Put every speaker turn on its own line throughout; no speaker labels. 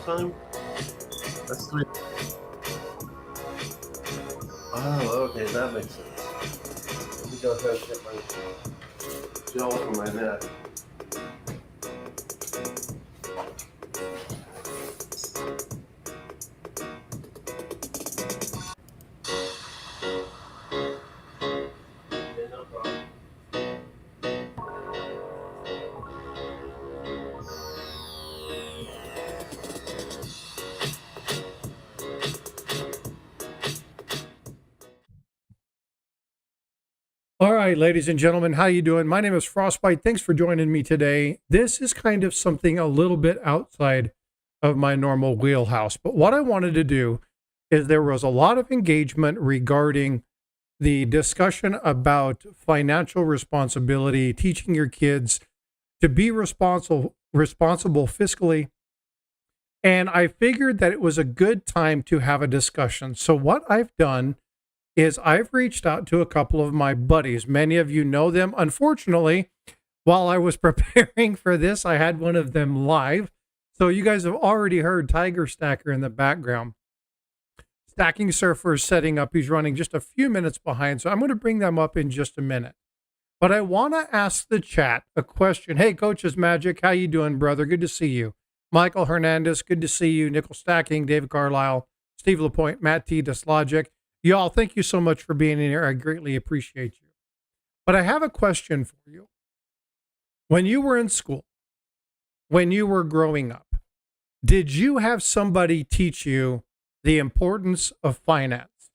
time? That's 3. Oh, okay, that makes sense. Let me go ahead and get my gel for my neck. Okay, no problem.
All right, ladies and gentlemen, how you doing? My name is Frostbite. Thanks for joining me today. This is kind of something a little bit outside of my normal wheelhouse, but what I wanted to do is there was a lot of engagement regarding the discussion about financial responsibility, teaching your kids to be responsible fiscally, and I figured that it was a good time to have a discussion. So what I've done is I've reached out to a couple of my buddies. Many of you know them. Unfortunately, while I was preparing for this, I had one of them live. So you guys have already heard Tiger Stacker in the background. Stacking Surfer is setting up. He's running just a few minutes behind. So I'm going to bring them up in just a minute. But I want to ask the chat a question. Hey, Coach's Magic, how you doing, brother? Good to see you. Michael Hernandez, good to see you. Nickel Stacking, David Carlisle, Steve Lapointe, Matt T. Dislogic. Y'all, thank you so much for being in here. I greatly appreciate you. But I have a question for you. When you were in school, when you were growing up, did you have somebody teach you the importance of finance?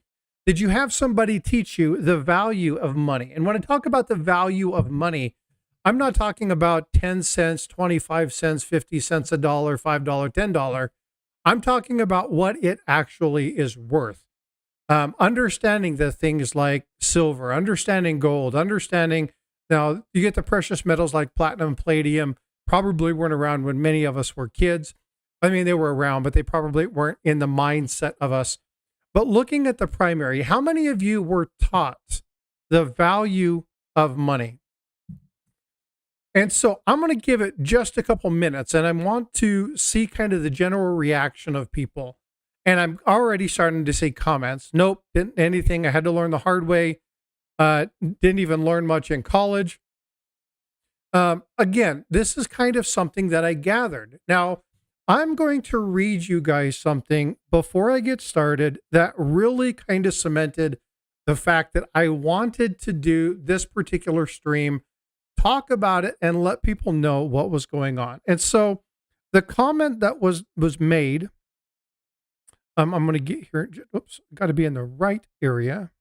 Did you have somebody teach you the value of money? And when I talk about the value of money, I'm not talking about 10 cents, 25 cents, 50 cents a dollar, $5, $10. I'm talking about what it actually is worth. Understanding the things like silver, understanding gold, understanding now you get the precious metals like platinum and palladium, probably weren't around when many of us were kids. I mean, they were around, but they probably weren't in the mindset of us. But looking at the primary, how many of you were taught the value of money? And so I'm going to give it just a couple minutes and I want to see kind of the general reaction of people. And I'm already starting to see comments. Nope, didn't anything. I had to learn the hard way. Didn't even learn much in college. Again, this is kind of something that I gathered. Now, I'm going to read you guys something before I get started that really kind of cemented the fact that I wanted to do this particular stream, talk about it, and let people know what was going on. And so the comment that was made, I'm going to get here. Oops, got to be in the right area.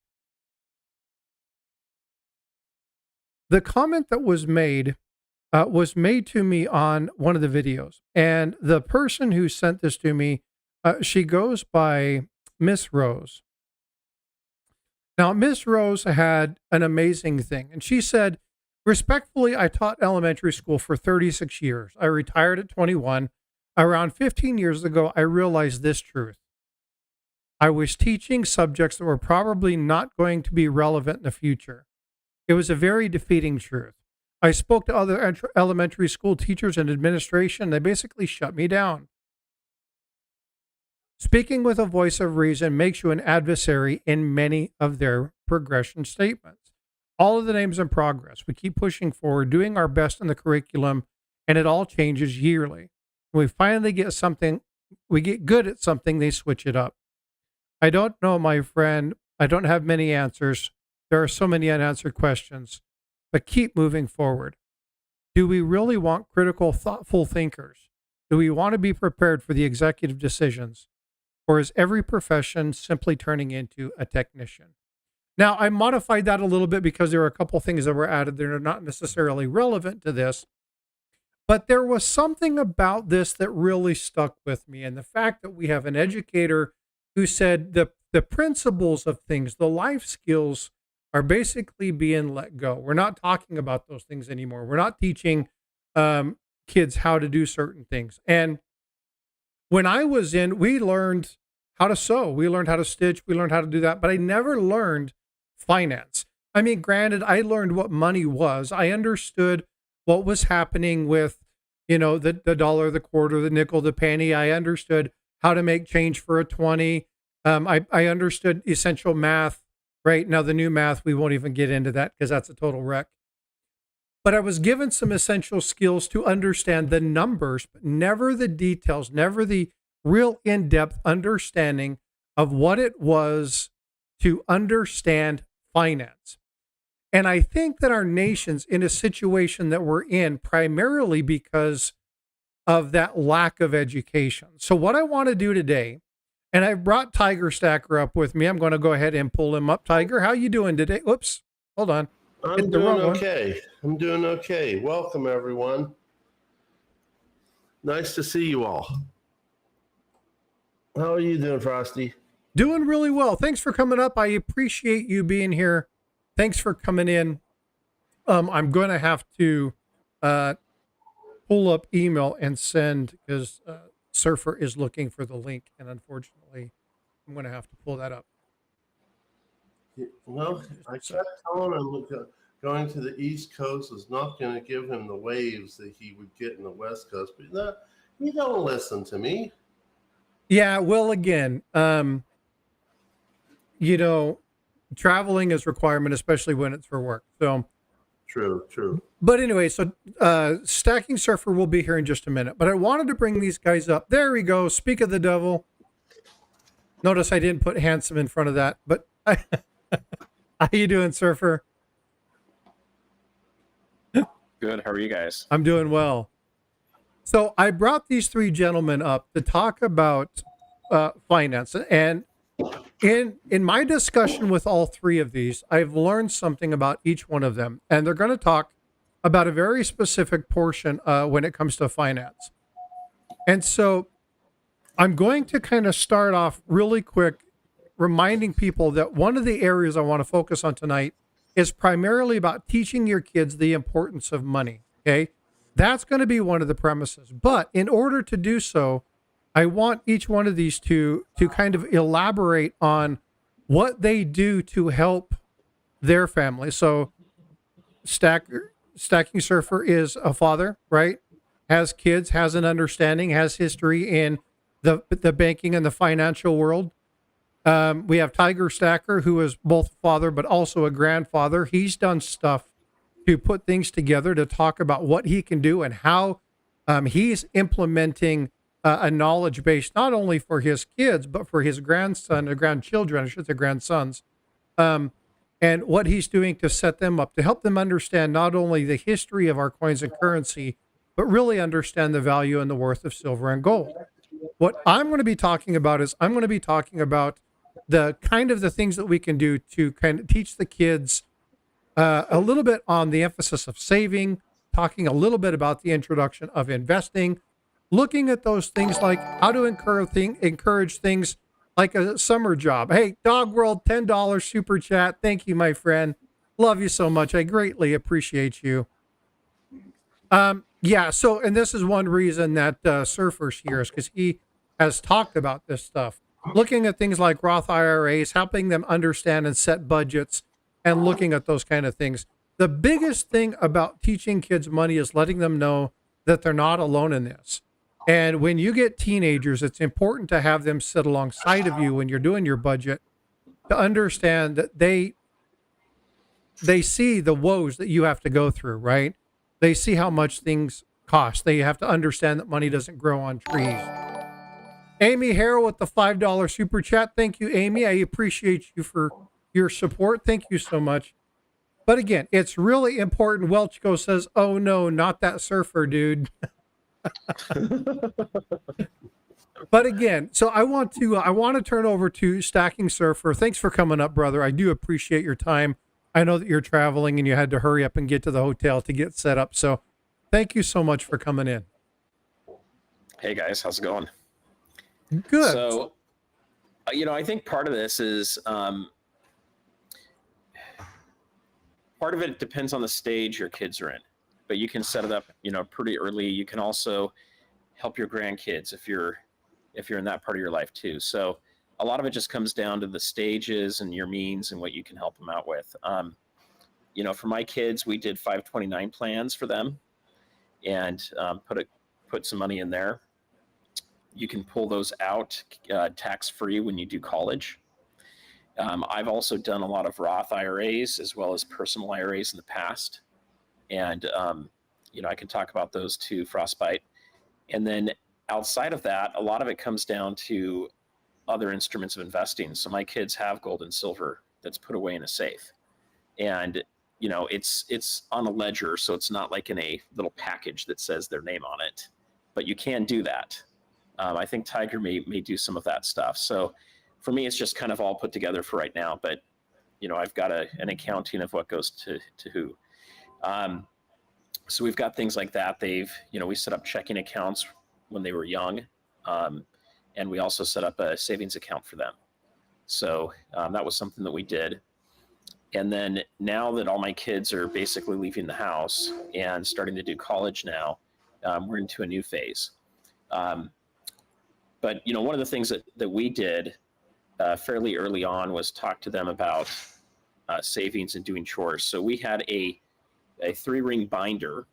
The comment that was made to me on one of the videos. And the person who sent this to me, she goes by Miss Rose. Now, Miss Rose had an amazing thing. And she said, respectfully, I taught elementary school for 36 years. I retired at 21. Around 15 years ago, I realized this truth. I was teaching subjects that were probably not going to be relevant in the future. It was a very defeating truth. I spoke to other elementary school teachers and administration. They basically shut me down. Speaking with a voice of reason makes you an adversary in many of their progression statements. All of the names in progress. We keep pushing forward, doing our best in the curriculum, and it all changes yearly. When we finally get something, we get good at something, they switch it up. I don't know, my friend. I don't have many answers. There are so many unanswered questions, but keep moving forward. Do we really want critical, thoughtful thinkers? Do we want to be prepared for the executive decisions? Or is every profession simply turning into a technician? Now, I modified that a little bit because there are a couple things that were added that are not necessarily relevant to this. But there was something about this that really stuck with me. And the fact that we have an educator who said the principles of things, the life skills are basically being let go. We're not talking about those things anymore. We're not teaching kids how to do certain things. And when I was in, we learned how to sew. We learned how to stitch. We learned how to do that. But I never learned finance. I mean, granted, I learned what money was. I understood what was happening with, the dollar, the quarter, the nickel, the penny. I understood how to make change for a 20. I understood essential math. Right now, the new math, we won't even get into that because that's a total wreck. But I was given some essential skills to understand the numbers, but never the details, never the real in-depth understanding of what it was to understand finance. And I think that our nation's in a situation that we're in primarily because of that lack of education. So what I want to do today, and I brought Tiger Stacker up with me. I'm going to go ahead and pull him up. Tiger, how you doing today? Oops, hold on.
I'm doing okay. I'm doing okay. Welcome, everyone. Nice to see you all. How are you doing, Frosty?
Doing really well. Thanks for coming up. I appreciate you being here. Thanks for coming in. I'm going to have to pull up email and send because Surfer is looking for the link, and unfortunately, I'm going to have to pull that up.
Well, I kept telling him going to the East Coast is not going to give him the waves that he would get in the West Coast, but no, you don't listen to me.
Yeah, well, again, traveling is requirement, especially when it's for work. So
true.
But anyway, so Stacking Surfer will be here in just a minute. But I wanted to bring these guys up. There we go. Speak of the devil. Notice I didn't put handsome in front of that. But how you doing, Surfer?
Good. How are you guys?
I'm doing well. So I brought these three gentlemen up to talk about finance. And in my discussion with all three of these, I've learned something about each one of them. And they're going to talk about a very specific portion when it comes to finance. And so I'm going to kind of start off really quick, reminding people that one of the areas I want to focus on tonight is primarily about teaching your kids the importance of money. Okay. That's going to be one of the premises. But in order to do so, I want each one of these to kind of elaborate on what they do to help their family. So Stacking Surfer is a father, right? Has kids, has an understanding, has history in the banking and the financial world. We have Tiger Stacker, who is both a father but also a grandfather. He's done stuff to put things together to talk about what he can do and how he's implementing a knowledge base, not only for his kids, but for his grandson and grandchildren, I should say grandsons, and what he's doing to set them up, to help them understand not only the history of our coins and currency, but really understand the value and the worth of silver and gold. What I'm going to be talking about is I'm going to be talking about the kind of the things that we can do to kind of teach the kids a little bit on the emphasis of saving, talking a little bit about the introduction of investing, looking at those things like how to encourage things like a summer job. Hey, Dog World, $10 super chat. Thank you, my friend. Love you so much. I greatly appreciate you. Yeah. So, and this is one reason that Surfer's here is because he has talked about this stuff, looking at things like Roth IRAs, helping them understand and set budgets, and looking at those kind of things. The biggest thing about teaching kids money is letting them know that they're not alone in this. And when you get teenagers, it's important to have them sit alongside of you when you're doing your budget to understand that they see the woes that you have to go through, right? They see how much things cost. They have to understand that money doesn't grow on trees. Amy Harrell with the $5 super chat. Thank you, Amy. I appreciate you for your support. Thank you so much. But again, it's really important. Welchko says, oh no, not that Surfer dude. But again, so I want to turn over to Stacking Surfer. Thanks for coming up, brother. I do appreciate your time. I know that you're traveling and you had to hurry up and get to the hotel to get set up. So thank you so much for coming in.
Hey guys, how's it going?
Good.
So, I think part of this is, part of it depends on the stage your kids are in, but you can set it up, pretty early. You can also help your grandkids if you're in that part of your life too. So a lot of it just comes down to the stages and your means and what you can help them out with. For my kids, we did 529 plans for them and put some money in there. You can pull those out tax-free when you do college. I've also done a lot of Roth IRAs as well as personal IRAs in the past. And, I can talk about those too, Frostbite. And then outside of that, a lot of it comes down to other instruments of investing. So my kids have gold and silver that's put away in a safe. And, it's on a ledger, so it's not like in a little package that says their name on it. But you can do that. I think Tiger may do some of that stuff. So for me, it's just kind of all put together for right now. But, I've got an accounting of what goes to who. So we've got things like that. We set up checking accounts when they were young. And we also set up a savings account for them. So that was something that we did. And then now that all my kids are basically leaving the house and starting to do college now, we're into a new phase. But, one of the things that we did fairly early on was talk to them about savings and doing chores. So we had a 3-ring binder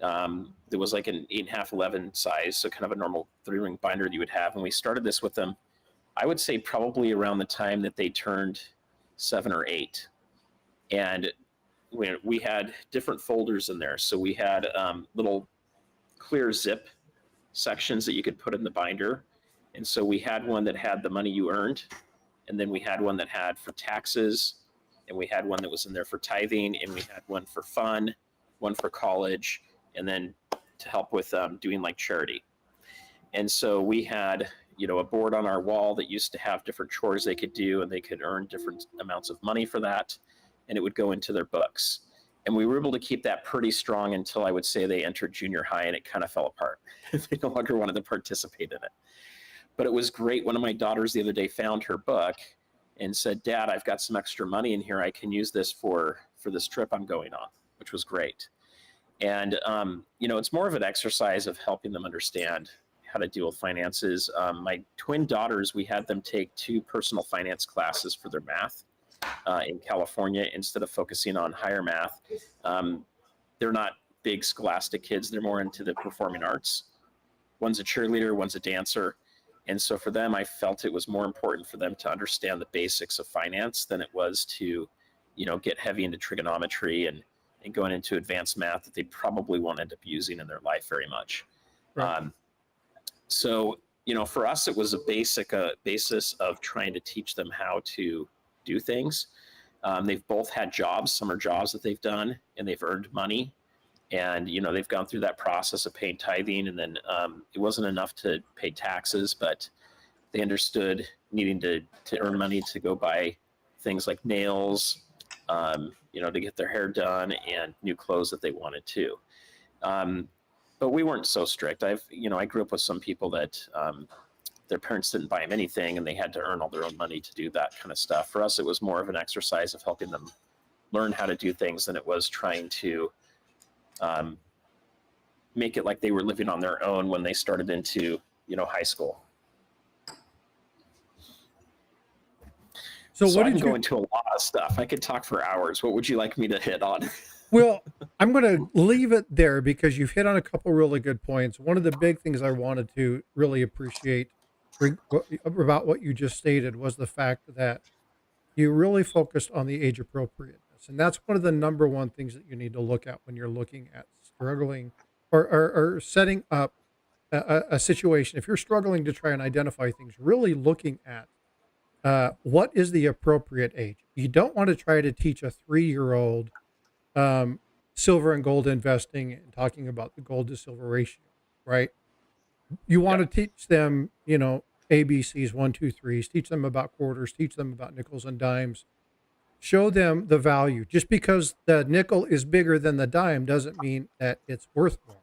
that was like an 8.5, 11 size, so kind of a normal 3-ring binder that you would have. And we started this with them, I would say probably around the time that they turned 7 or 8. And we had different folders in there. So we had little clear zip sections that you could put in the binder. And so we had one that had the money you earned, and then we had one that had for taxes, and we had one that was in there for tithing, and we had one for fun, one for college, and then to help with doing like charity. And so we had, a board on our wall that used to have different chores they could do, and they could earn different amounts of money for that, and it would go into their books. And we were able to keep that pretty strong until I would say they entered junior high, and it kind of fell apart. They no longer wanted to participate in it. But it was great. One of my daughters the other day found her book and said, "Dad, I've got some extra money in here. I can use this for this trip I'm going on," which was great. And, it's more of an exercise of helping them understand how to deal with finances. My twin daughters, we had them take 2 personal finance classes for their math in California instead of focusing on higher math. They're not big scholastic kids. They're more into the performing arts. One's a cheerleader, one's a dancer. And so for them, I felt it was more important for them to understand the basics of finance than it was to, get heavy into trigonometry and going into advanced math that they probably won't end up using in their life very much. Right. So, for us, it was a basis of trying to teach them how to do things. They've both had jobs, summer jobs that they've done, and they've earned money. And, they've gone through that process of paying tithing, and then it wasn't enough to pay taxes, but they understood needing to earn money to go buy things like nails, to get their hair done, and new clothes that they wanted too. But we weren't so strict. I grew up with some people that their parents didn't buy them anything, and they had to earn all their own money to do that kind of stuff. For us, it was more of an exercise of helping them learn how to do things than it was trying to make it like they were living on their own when they started into, high school.
So
what
what
I
did
can
you
go into a lot of stuff. I could talk for hours. What would you like me to hit on?
Well, I'm going to leave it there because you've hit on a couple really good points. One of the big things I wanted to really appreciate about what you just stated was the fact that you really focused on the age appropriateness. And that's one of the number one things that you need to look at when you're looking at struggling or setting up a situation. If you're struggling to try and identify things, really looking at what is the appropriate age. You don't want to try to teach a 3-year-old silver and gold investing and talking about the gold to silver ratio, right? You want to teach them, ABCs, 1, 2, 3s, teach them about quarters, teach them about nickels and dimes, show them the value. Just because the nickel is bigger than the dime doesn't mean that it's worth more,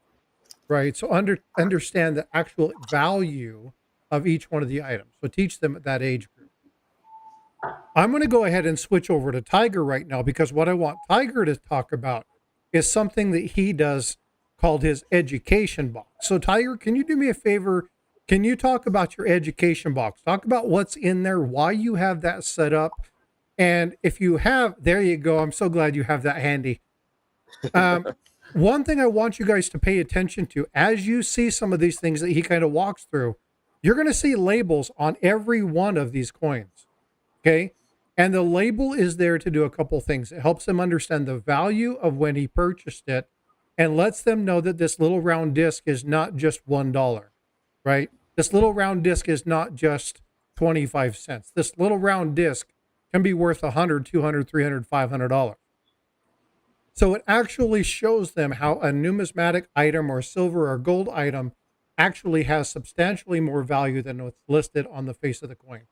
right? So understand the actual value of each one of the items. So teach them at that age group. I'm going to go ahead and switch over to Tiger right now because what I want Tiger to talk about is something that he does called his education box. So Tiger, can you do me a favor? Can you talk about your education box? Talk about what's in there, why you have that set up. And if you have, there you go. I'm so glad you have that handy. one thing I want you guys to pay attention to as you see some of these things that he kind of walks through, you're going to see labels on every one of these coins. Okay. And the label is there to do a couple things. It helps them understand the value of when he purchased it and lets them know that this little round disc is not just $1, right? This little round disc is not just 25 cents. This little round disc can be worth 100, 200, 300, $500. So it actually shows them how a numismatic item or silver or gold item actually has substantially more value than what's listed on the face of the coin.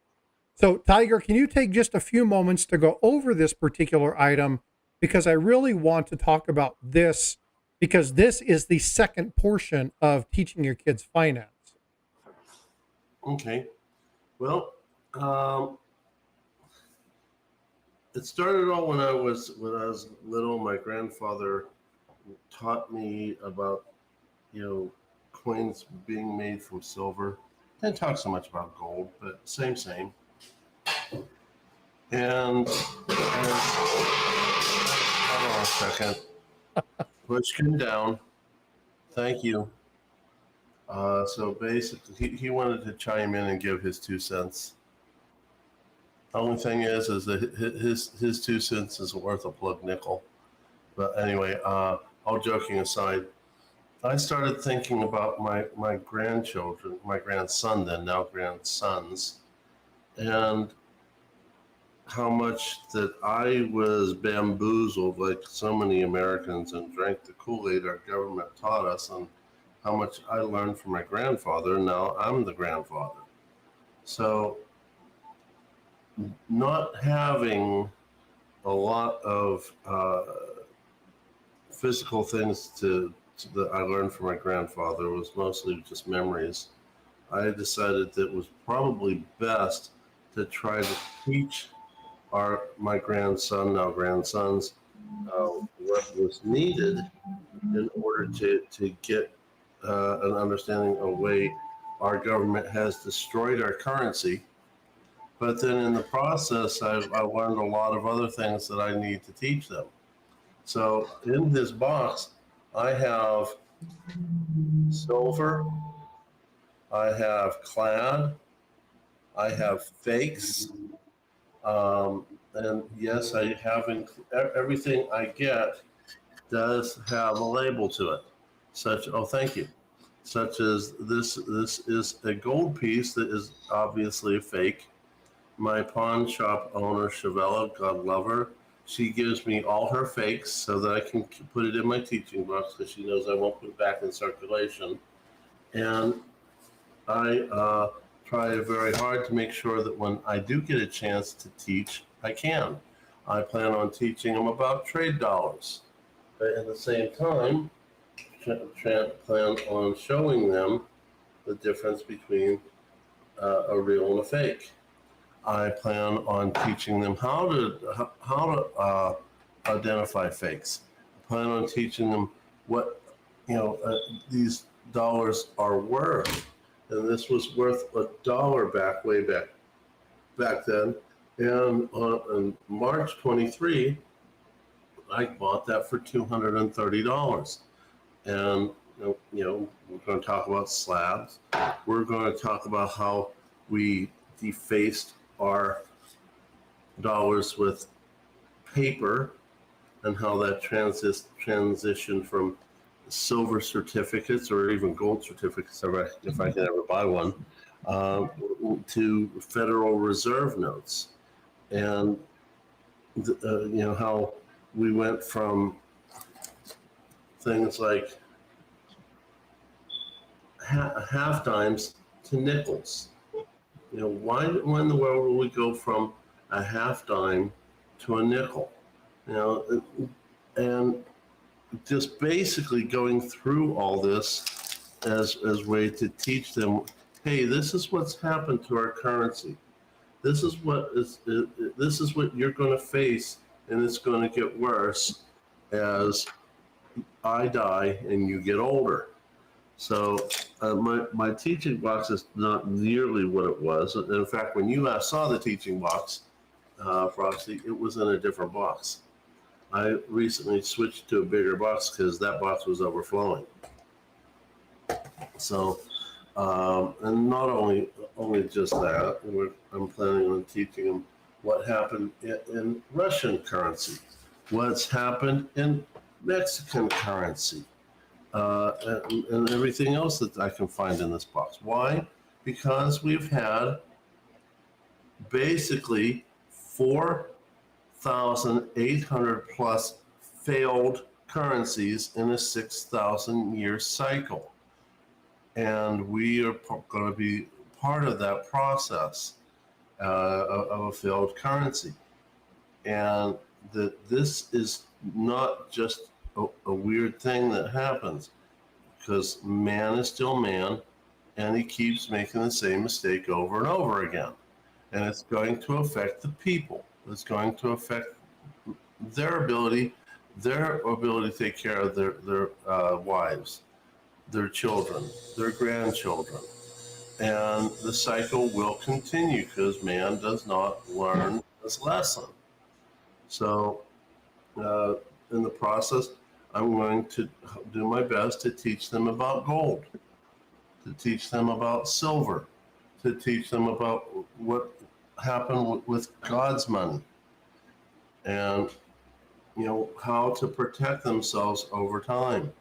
So, Tiger, can you take just a few moments to go over this particular item? Because I really want to talk about this, because this is the second portion of teaching your kids finance.
Okay. Well, it started all when I was little. My grandfather taught me about, coins being made from silver. Didn't talk so much about gold, but same. And hold on a second. Push him down. Thank you. So basically, he wanted to chime in and give his 2 cents. The only thing is that his 2 cents is worth a plug nickel. But anyway, all joking aside, I started thinking about my grandchildren, my grandson then, now grandsons, and how much that I was bamboozled like so many Americans and drank the Kool-Aid our government taught us, and how much I learned from my grandfather. Now I'm the grandfather. So not having a lot of physical things that I learned from my grandfather was mostly just memories. I decided that it was probably best to try to teach my grandson, now grandsons, what was needed in order to get an understanding of the way our government has destroyed our currency. But then in the process, I learned a lot of other things that I need to teach them. So in this box, I have silver, I have clad, I have fakes, and yes, I have everything I get does have a label to it. Thank you. Such as this is a gold piece that is obviously a fake. My pawn shop owner, Chavella, God love her, she gives me all her fakes so that I can put it in my teaching box because she knows I won't put it back in circulation. And I try very hard to make sure that when I do get a chance to teach, I can. I plan on teaching them about trade dollars. But at the same time, plan on showing them the difference between a real and a fake. I plan on teaching them how to identify fakes. I plan on teaching them what these dollars are worth, and this was worth $1 way back then. And on March 23, I bought that for $230. And we're going to talk about slabs. We're going to talk about how we defaced our dollars with paper and how that transitioned from silver certificates or even gold certificates, if I can ever buy one, to Federal Reserve notes. And how we went from things like half dimes to nickels. Why in the world will we go from a half dime to a nickel? And just basically going through all this as a way to teach them, hey, this is what's happened to our currency. This is what you're going to face, and it's going to get worse as I die and you get older. So my teaching box is not nearly what it was. In fact, when you last saw the teaching box, Frosty, it was in a different box. I recently switched to a bigger box because that box was overflowing. So, and not only just that, I'm planning on teaching them what happened in Russian currency, what's happened in Mexican currency, and everything else that I can find in this box. Why? Because we've had basically 4,800 plus failed currencies in a 6,000-year cycle. And we are going to be part of that process of a failed currency. And that this is not just a weird thing that happens, because man is still man, and he keeps making the same mistake over and over again. And it's going to affect the people. It's going to affect their ability to take care of their wives, their children, their grandchildren. And the cycle will continue because man does not learn this lesson. So, in the process, I'm going to do my best to teach them about gold, to teach them about silver, to teach them about what happened with God's money, and how to protect themselves over time.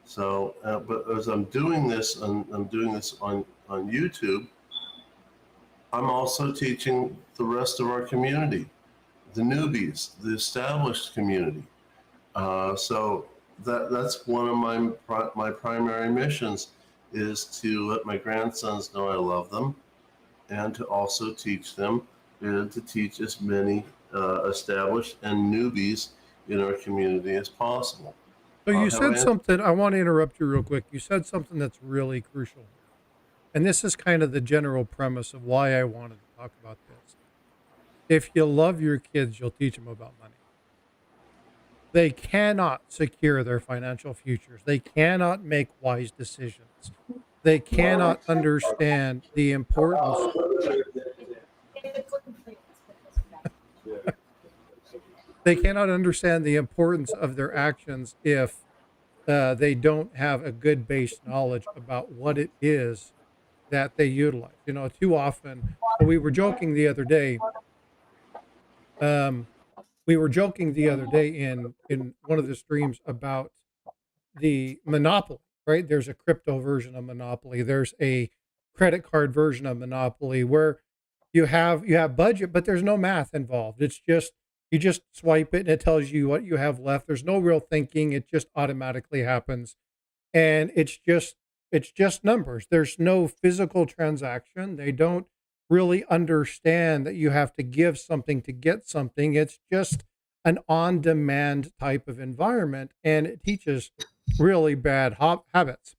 So, but as I'm doing this, and I'm doing this on YouTube, I'm also teaching the rest of our community, the newbies, the established community. So that's one of my primary missions, is to let my grandsons know I love them, and to also teach them, and to teach as many established and newbies in our community as possible.
So you
Have
said
I
something, I want to interrupt you real quick. You said something that's really crucial here. And this is kind of the general premise of why I wanted to talk about this. If you love your kids, you'll teach them about money. They cannot secure their financial futures. They cannot make wise decisions. They cannot understand the importance. They cannot understand the importance of their actions if they don't have a good base knowledge about what it is that they utilize. Too often, we were joking the other day. Um, we were joking the other day in one of the streams about the Monopoly, right? There's a crypto version of Monopoly. There's a credit card version of Monopoly where you have budget, but there's no math involved. It's just you just swipe it and it tells you what you have left. There's no real thinking. It just automatically happens. And it's just numbers. There's no physical transaction. They don't really understand that you have to give something to get something. It's just an on-demand type of environment, and it teaches really bad habits.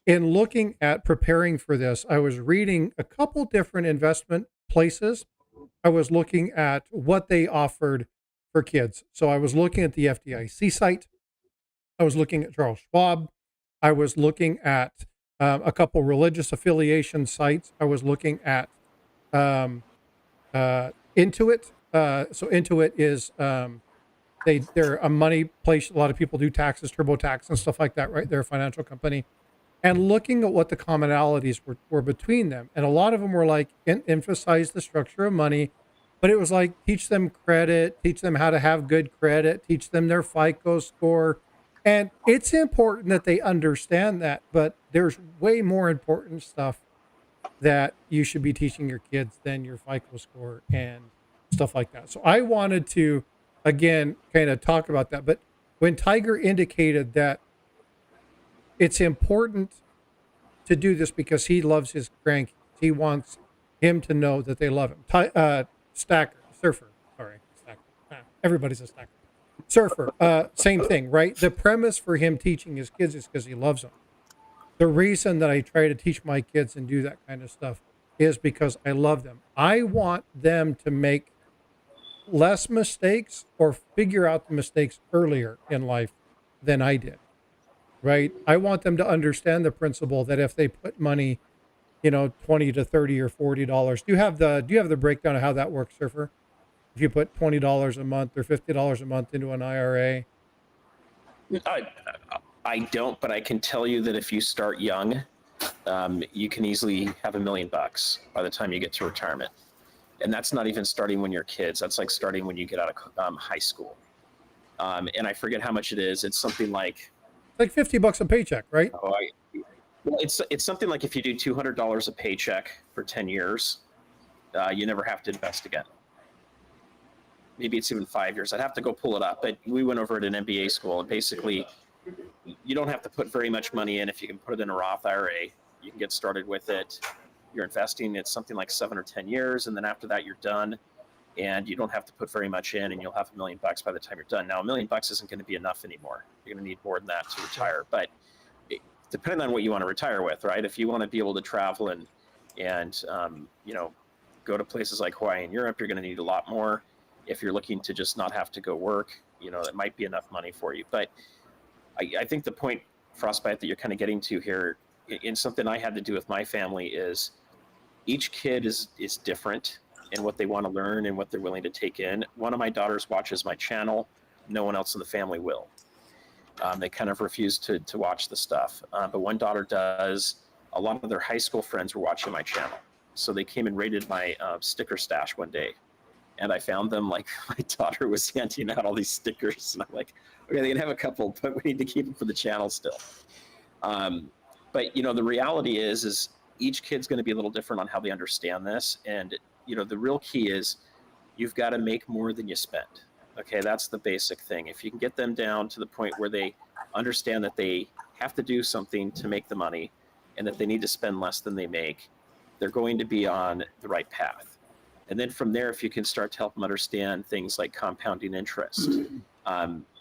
In looking at preparing for this, I was reading a couple different investment places. I was looking at what they offered for kids. So I was looking at the FDIC site. I was looking at Charles Schwab. I was looking at a couple religious affiliation sites. I was looking at um, Intuit. So Intuit is they're a money place. A lot of people do taxes, TurboTax, and stuff like that, right? They're a financial company. And looking at what the commonalities were between them, and a lot of them were like emphasize the structure of money, but it was like teach them credit, teach them how to have good credit, teach them their FICO score. And it's important that they understand that, but there's way more important stuff that you should be teaching your kids than your FICO score and stuff like that. So I wanted to, again, kind of talk about that. But when Tiger indicated that it's important to do this because he loves his grandkids, he wants him to know that they love him. Surfer, sorry, stacker. Everybody's a stacker. Surfer, same thing, right? The premise for him teaching his kids is because he loves them. The reason that I try to teach my kids and do that kind of stuff is because I love them. I want them to make less mistakes or figure out the mistakes earlier in life than I did, right? I want them to understand the principle that if they put money, 20 to 30 or $40, do you have the breakdown of how that works, Surfer? if you put $20 a month or $50 a month into an IRA?
I, I don't, but I can tell you that if you start young, you can easily have $1 million by the time you get to retirement. And that's not even starting when you're kids. That's like starting when you get out of high school. And I forget how much it is. It's something like,
Like $50 a paycheck, right?
well, it's something like if you do $200 a paycheck for 10 years, you never have to invest again. Maybe it's even 5 years. I'd have to go pull it up. But we went over at an MBA school, and basically, you don't have to put very much money in. If you can put it in a Roth IRA, you can get started with it. You're investing, it's something like 7 or 10 years, and then after that, you're done. And you don't have to put very much in, and you'll have $1 million by the time you're done. Now, $1 million isn't going to be enough anymore. You're going to need more than that to retire. But depending on what you want to retire with, right? If you want to be able to travel and go to places like Hawaii and Europe, you're going to need a lot more. If you're looking to just not have to go work, that might be enough money for you. But I think the point, Frostbite, that you're kind of getting to here, in something I had to do with my family, is each kid is different in what they want to learn and what they're willing to take in. One of my daughters watches my channel. No one else in the family will. They kind of refuse to watch the stuff. But one daughter does. A lot of their high school friends were watching my channel. So they came and raided my sticker stash one day. And I found them, like, my daughter was handing out all these stickers. And I'm like, okay, they can have a couple, but we need to keep them for the channel still. But, the reality is each kid's going to be a little different on how they understand this. And, the real key is you've got to make more than you spend. Okay, that's the basic thing. If you can get them down to the point where they understand that they have to do something to make the money and that they need to spend less than they make, they're going to be on the right path. And then from there, if you can start to help them understand things like compounding interest,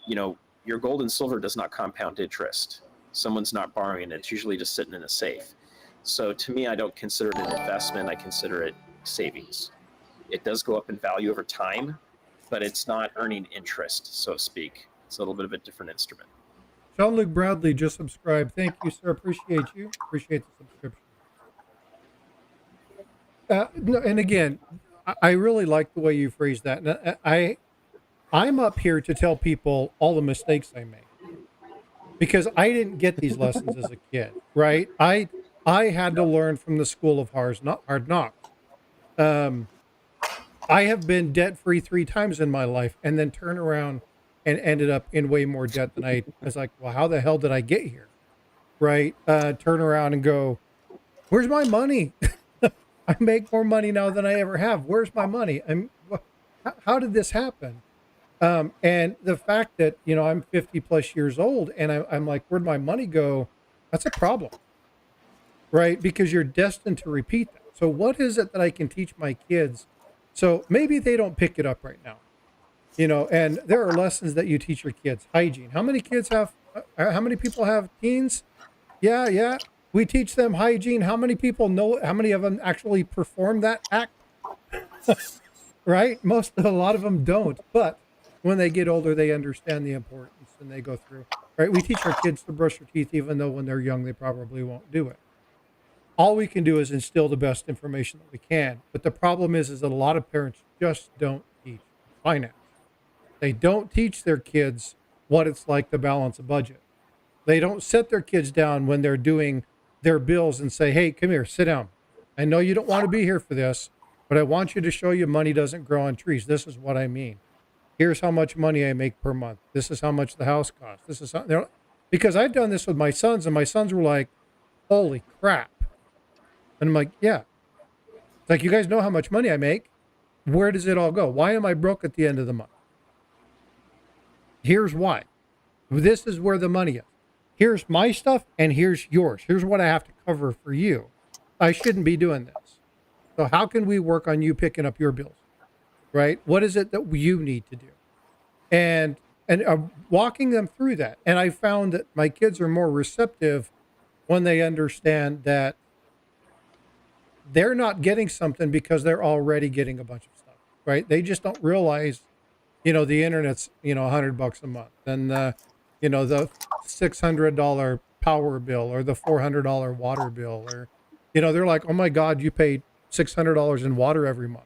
your gold and silver does not compound interest. Someone's not borrowing it. It's usually just sitting in a safe. So to me, I don't consider it an investment. I consider it savings. It does go up in value over time, but it's not earning interest, so to speak. It's a little bit of a different instrument.
Jean-Luc Bradley just subscribed. Thank you, sir. Appreciate you. Appreciate the subscription. No, and again, I really like the way you phrased that. And I'm up here to tell people all the mistakes I make, because I didn't get these lessons as a kid, right? I had to learn from the school of hard knocks. I have been debt free 3 times in my life, and then turn around and ended up in way more debt than I was like, well, how the hell did I get here? Right? Turn around and go, where's my money? I make more money now than I ever have. Where's my money? How did this happen? And the fact that, I'm 50 plus years old and I'm like, where'd my money go? That's a problem, right? Because you're destined to repeat that. So what is it that I can teach my kids? So maybe they don't pick it up right now, and there are lessons that you teach your kids. Hygiene. How many people have teens? Yeah. We teach them hygiene. How many people know? How many of them actually perform that act? Right? A lot of them don't. But when they get older, they understand the importance and they go through. Right? We teach our kids to brush their teeth, even though when they're young, they probably won't do it. All we can do is instill the best information that we can. But the problem is that a lot of parents just don't teach finance. They don't teach their kids what it's like to balance a budget. They don't set their kids down when they're doing their bills and say, hey, come here, sit down. I know you don't want to be here for this, but I want you to show you money doesn't grow on trees. This is what I mean. Here's how much money I make per month. This is how much the house costs. This is how, because I've done this with my sons, and my sons were like, holy crap. And I'm like, yeah. It's like, you guys know how much money I make. Where does it all go? Why am I broke at the end of the month? Here's why. This is where the money is. Here's my stuff and here's yours. Here's what I have to cover for you. I shouldn't be doing this. So how can we work on you picking up your bills? Right? What is it that you need to do? And walking them through that. And I found that my kids are more receptive when they understand that they're not getting something because they're already getting a bunch of stuff, right? They just don't realize, the internet's, $100 a month, and the $600 power bill or the $400 water bill, or, they're like, oh my God, you paid $600 in water every month.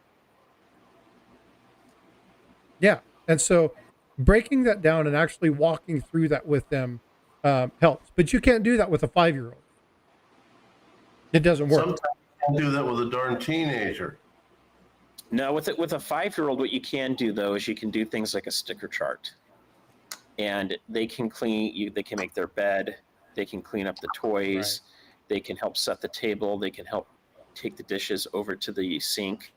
Yeah. And so breaking that down and actually walking through that with them helps. But you can't do that with a 5-year-old. It doesn't work.
Sometimes you can do that with a darn teenager.
No, with a 5-year-old, what you can do though is you can do things like a sticker chart, and they can they can make their bed, they can clean up the toys, they can help set the table, they can help take the dishes over to the sink.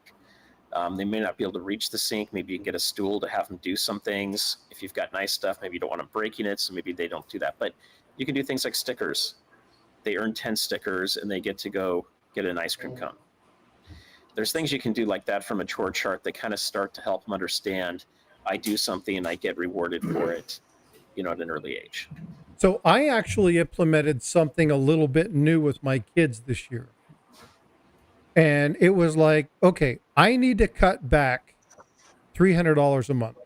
They may not be able to reach the sink. Maybe you can get a stool to have them do some things. If you've got nice stuff, maybe you don't want them breaking it, so maybe they don't do that. But you can do things like stickers. They earn 10 stickers and they get to go get an ice cream cone. There's things you can do like that from a chore chart that kind of start to help them understand, I do something and I get rewarded for it, at an early age.
So I actually implemented something a little bit new with my kids this year. And it was like, okay, I need to cut back $300 a month.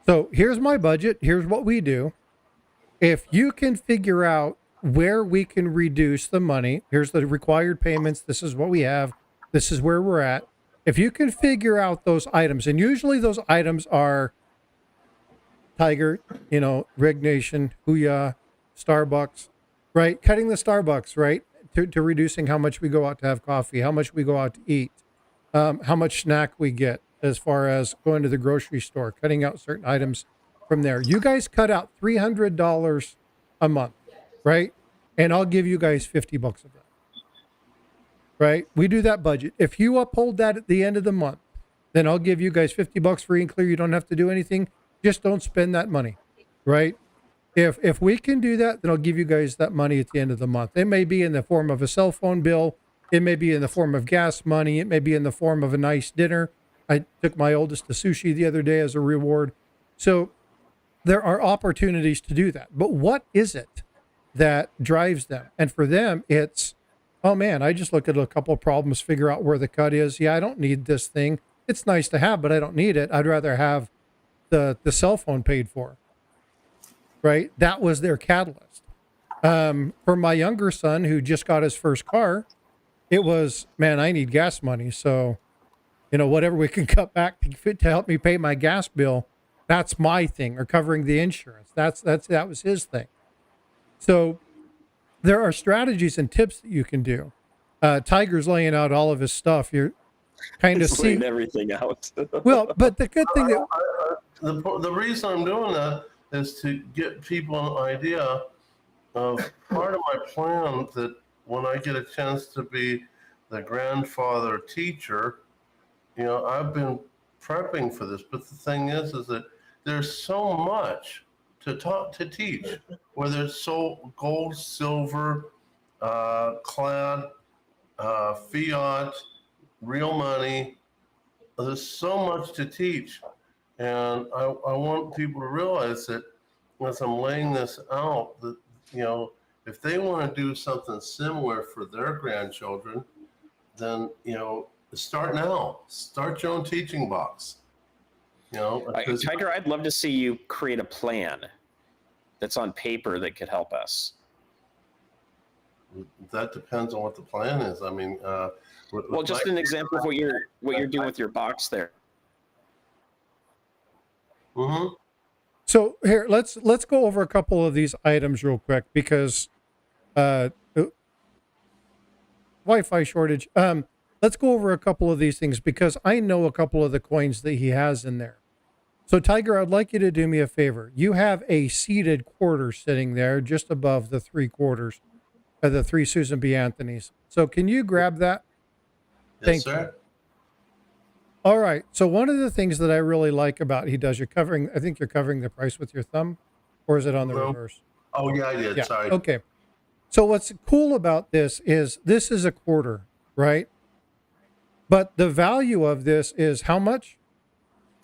So here's my budget. Here's what we do. If you can figure out where we can reduce the money, here's the required payments. This is what we have. This is where we're at. If you can figure out those items, and usually those items are Tiger, Rig Nation, Hooyah, Starbucks, right? Cutting the Starbucks, right? To reducing how much we go out to have coffee, how much we go out to eat, how much snack we get as far as going to the grocery store, cutting out certain items from there. You guys cut out $300 a month, right? And I'll give you guys $50 of that, right? We do that budget. If you uphold that at the end of the month, then I'll give you guys $50 free and clear. You don't have to do anything. Just don't spend that money, right? If we can do that, then I'll give you guys that money at the end of the month. It may be in the form of a cell phone bill. It may be in the form of gas money. It may be in the form of a nice dinner. I took my oldest to sushi the other day as a reward. So there are opportunities to do that. But what is it that drives them? And for them, it's, oh man, I just look at a couple of problems, figure out where the cut is. Yeah, I don't need this thing. It's nice to have, but I don't need it. I'd rather have the cell phone paid for. Right? That was their catalyst. For my younger son who just got his first car, it was, man, I need gas money. So, whatever we can cut back to help me pay my gas bill, that's my thing, or covering the insurance. That was his thing. So there are strategies and tips that you can do. Tiger's laying out all of his stuff. You're kind of seeing
everything out.
Well, but the good thing that
the reason I'm doing that is to get people an idea of part of my plan, that when I get a chance to be the grandfather teacher, I've been prepping for this. But the thing is that there's so much to teach, whether it's gold, silver, clad, fiat, real money. There's so much to teach. And I want people to realize that as I'm laying this out, that, if they want to do something similar for their grandchildren, then, start now. Start your own teaching box.
Tiger, I'd love to see you create a plan that's on paper that could help us.
That depends on what the plan is. I mean,
well, just an example of what you're doing with your box there.
Mm-hmm.
So here, let's go over a couple of these items real quick, because Wi-Fi shortage. Let's go over a couple of these things, because I know a couple of the coins that he has in there. So Tiger, I'd like you to do me a favor. You have a seated quarter sitting there just above the 3 quarters of the 3 Susan B. Anthony's. So can you grab that?
Yes,
Thank
sir.
you. All right. So one of the things that I really like about I think you're covering the price with your thumb, or is it on the reverse?
Oh yeah, I did.
Yeah.
Sorry.
Okay. So what's cool about this is a quarter, right? But the value of this is how much?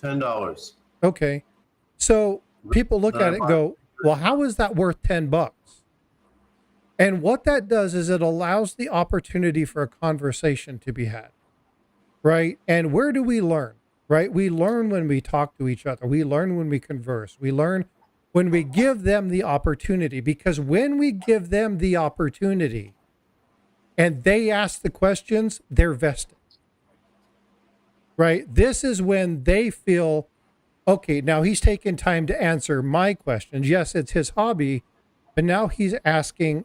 $10.
Okay. So people look at it and go, well, how is that worth $10? And what that does is it allows the opportunity for a conversation to be had. Right? And where do we learn? Right? We learn when we talk to each other. We learn when we converse. We learn when we give them the opportunity, because when we give them the opportunity and they ask the questions, they're vested. Right? This is when they feel Okay, now he's taken time to answer my questions. Yes, it's his hobby, but now he's answering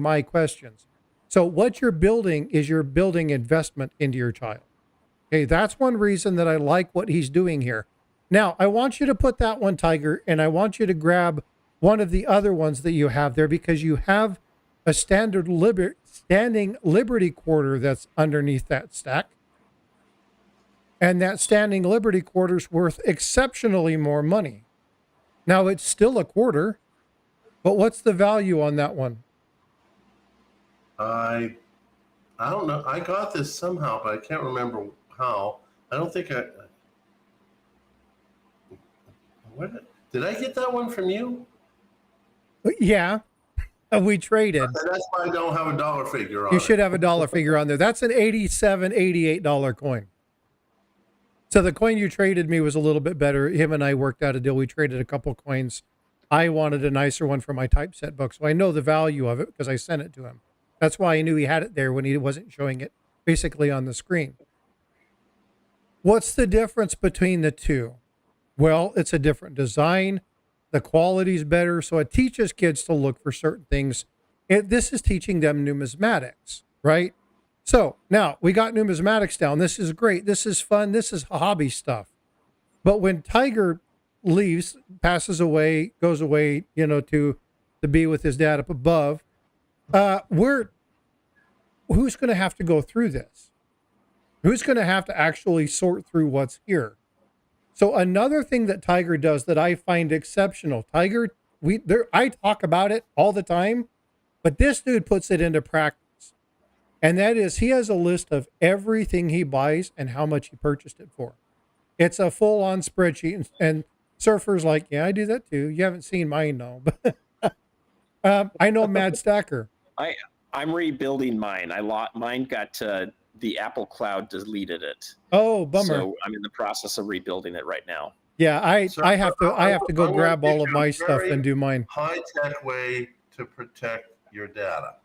my questions. So what you're building is you're building investment into your child. Okay, that's one reason that I like what he's doing here. Now, I want you to put that one, Tiger, and I want you to grab one of the other ones that you have there because you have a standing Liberty quarter that's underneath that stack. And that standing Liberty quarter's worth exceptionally more money. Now, it's still a quarter, but what's the value on that one?
I I don't know. I got this somehow, but I can't remember how. I don't think I. What did I get that one from you?
Yeah, we traded.
And that's why I don't have a dollar figure on
You
it.
should have a dollar figure on there. That's an $87, $88 coin. So the coin you traded me was a little bit better. Him and I worked out a deal. We traded a couple coins. I wanted a nicer one for my typeset book, so I know the value of it because I sent it to him. That's why I knew he had it there when he wasn't showing it basically on the screen. What's the difference between the two? Well, it's a different design. The quality's better, so it teaches kids to look for certain things. This is teaching them numismatics, right? So now we got numismatics down. This is great. This is fun. This is hobby stuff. But when Tiger leaves, passes away, goes away, to be with his dad up above, who's going to have to go through this? Who's going to have to actually sort through what's here? So another thing that Tiger does that I find exceptional, I talk about it all the time, but this dude puts it into practice. And that is, he has a list of everything he buys and how much he purchased it for. It's a full-on spreadsheet. And Surfer's like, yeah, I do that too. You haven't seen mine, no. But I know Mad Stacker.
I'm rebuilding mine. Mine got the Apple Cloud deleted it.
Oh, bummer.
So I'm in the process of rebuilding it right now.
Yeah, I have to go grab all of my stuff and do mine.
High-tech way to protect your data.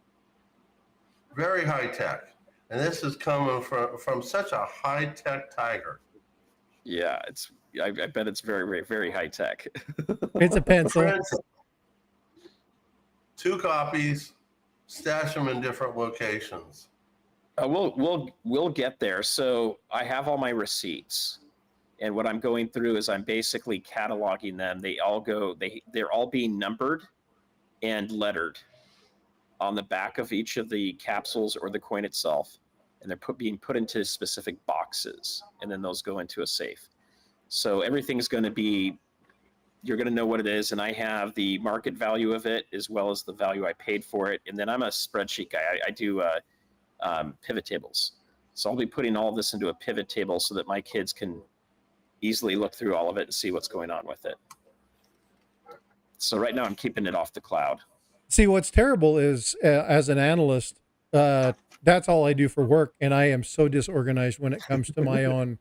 Very high-tech. And this is coming from such a high-tech Tiger.
Yeah, I bet it's very, very, very high tech.
It's a pencil.
Friends, 2 copies, stash them in different locations.
We'll get there. So I have all my receipts, and what I'm going through is I'm basically cataloging them. They're all being numbered and lettered on the back of each of the capsules or the coin itself, and they're being put into specific boxes, and then those go into a safe. So everything's going to be, you're going to know what it is, and I have the market value of it as well as the value I paid for it. And then I'm a spreadsheet guy. I do pivot tables. So I'll be putting all of this into a pivot table so that my kids can easily look through all of it and see what's going on with it. So right now I'm keeping it off the cloud.
See, what's terrible is as an analyst, that's all I do for work. And I am so disorganized when it comes to my own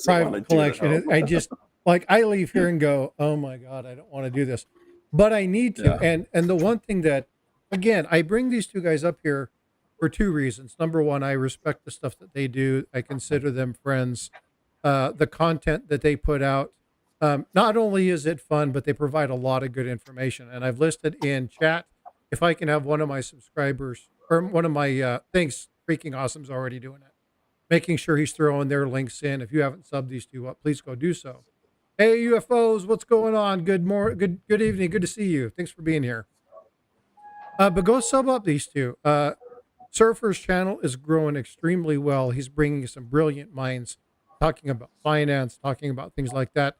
private collection. I just I leave here and go, oh my God, I don't want to do this, but I need to. Yeah. And the one thing that, again, I bring these two guys up here for 2 reasons. Number one, I respect the stuff that they do. I consider them friends. The content that they put out, not only is it fun, but they provide a lot of good information. And I've listed in chat, if I can have one of my subscribers or one of my thanks, Freaking Awesome's already doing it, making sure he's throwing their links in. If you haven't subbed these two up, please go do so. Hey, UFOs, what's going on? Good evening. Good to see you. Thanks for being here. But go sub up these two. Surfer's channel is growing extremely well. He's bringing some brilliant minds, talking about finance, talking about things like that.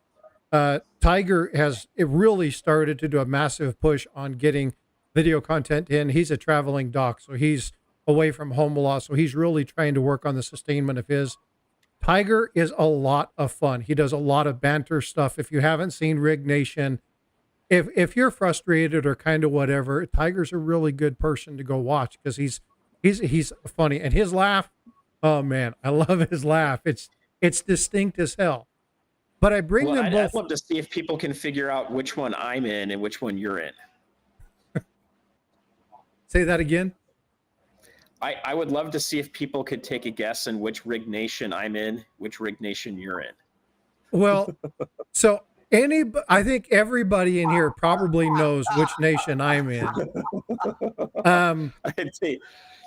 Tiger it really started to do a massive push on getting video content in. He's a traveling doc, so he's away from home a lot. So he's really trying to work on the sustainment of his. Tiger is a lot of fun. He does a lot of banter stuff. If you haven't seen Rig Nation, if you're frustrated or kind of whatever, Tiger's a really good person to go watch because he's funny. And his laugh, oh man, I love his laugh. It's distinct as hell. But I bring them both. I'd
love to see if people can figure out which one I'm in and which one you're in.
Say that again.
I would love to see if people could take a guess on which Rig Nation I'm in, which Rig Nation you're in.
Well, so I think everybody in here probably knows which nation I'm in. Um,
I'd say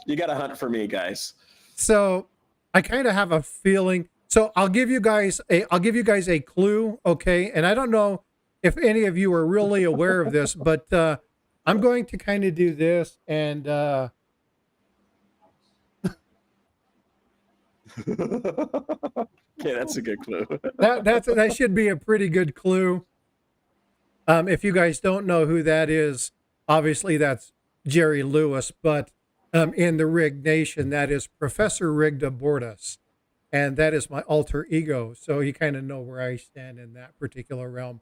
you got to hunt for me, guys.
so I kind of have a feeling. So I'll give you guys a clue, okay? And I don't know if any of you are really aware of this, but I'm going to kind of do this, and
Okay, that's a good clue.
that should be a pretty good clue. If you guys don't know who that is, obviously that's Jerry Lewis, but in the Rig Nation, that is Professor Rigged Aboard Us, and that is my alter ego. So you kind of know where I stand in that particular realm.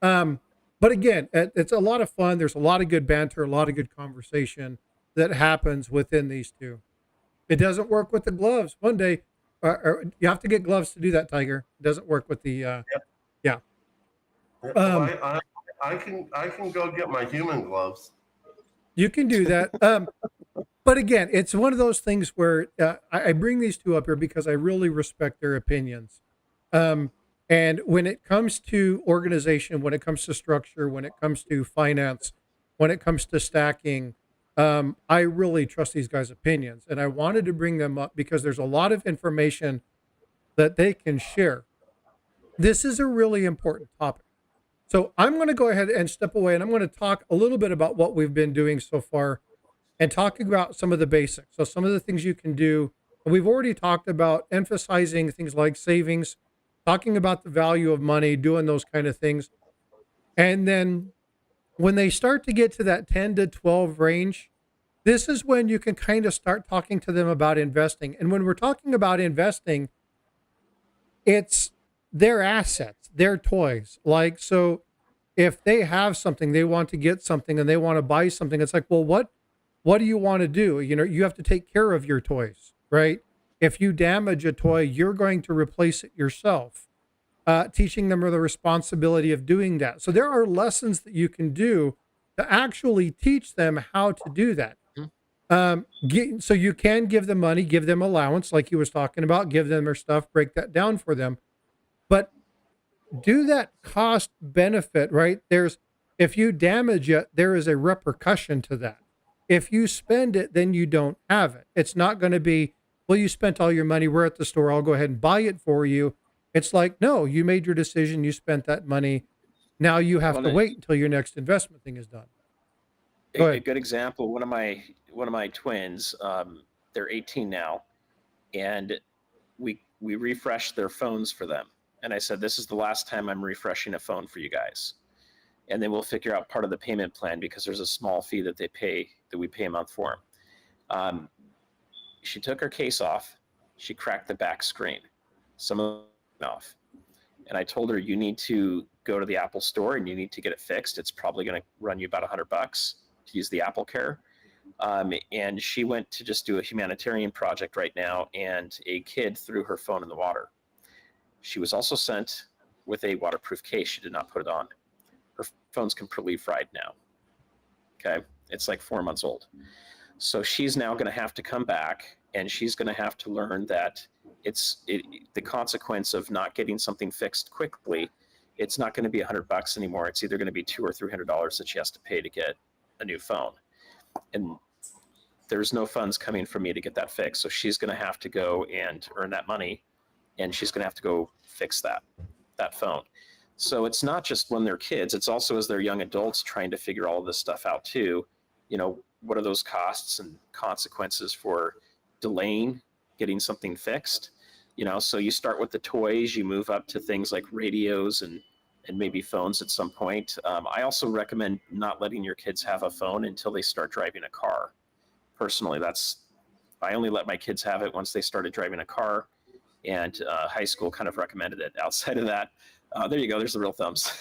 Um, but again, it's a lot of fun. There's a lot of good banter, a lot of good conversation that happens within these two. It doesn't work with the gloves. One day, you have to get gloves to do that, Tiger. It doesn't work with the, yeah.
Well,
Um,
I can go get my human gloves.
you can do that. But again, it's one of those things where I bring these two up here because I really respect their opinions. Um, and when it comes to organization, when it comes to structure, when it comes to finance, when it comes to stacking, I really trust these guys' opinions. And I wanted to bring them up because there's a lot of information that they can share. This is a really important topic. So I'm going to go ahead and step away, and I'm going to talk a little bit about what we've been doing so far and talking about some of the basics. So some of the things you can do. We've already talked about emphasizing things like savings, talking about the value of money, doing those kind of things. And then when they start to get to that 10 to 12 range, this is when you can kind of start talking to them about investing. And when we're talking about investing, it's their assets, their toys. Like, so if they have something, they want to get something and they want to buy something, it's like, well, what do you want to do? You know, you have to take care of your toys, right? If you damage a toy, you're going to replace it yourself. Teaching them the responsibility of doing that. So there are lessons that you can do to actually teach them how to do that. So you can give them money, give them allowance, like he was talking about, give them their stuff, break that down for them. But do that cost benefit, right? If you damage it, there is a repercussion to that. If you spend it, then you don't have it. It's not going to be, well, you spent all your money. We're at the store. I'll go ahead and buy it for you. It's like, no, you made your decision. You spent that money. Now you have to wait until your next investment thing is done.
A good example. One of my twins, they're 18 now, and we refreshed their phones for them. And I said, this is the last time I'm refreshing a phone for you guys. And then we'll figure out part of the payment plan because there's a small fee that we pay a month for them. She took her case off. She cracked the back screen, some of it off. And I told her, you need to go to the Apple store and you need to get it fixed. It's probably going to run you about $100 to use the Apple Care. And she went to just do a humanitarian project right now, and a kid threw her phone in the water. She was also sent with a waterproof case. She did not put it on. Her phone's completely fried now. Okay. It's like 4 months old. So she's now going to have to come back, and she's going to have to learn that the consequence of not getting something fixed quickly. It's not going to be $100 anymore. It's either going to be $200 or $300 that she has to pay to get a new phone. And there's no funds coming from me to get that fixed. So she's going to have to go and earn that money, and she's going to have to go fix that phone. So it's not just when they're kids, it's also as they're young adults trying to figure all of this stuff out too. You know, what are those costs and consequences for delaying getting something fixed? You know, so you start with the toys, you move up to things like radios and maybe phones at some point. I also recommend not letting your kids have a phone until they start driving a car. Personally, I only let my kids have it once they started driving a car, and high school kind of recommended it. Outside of that, there you go. There's the real thumbs.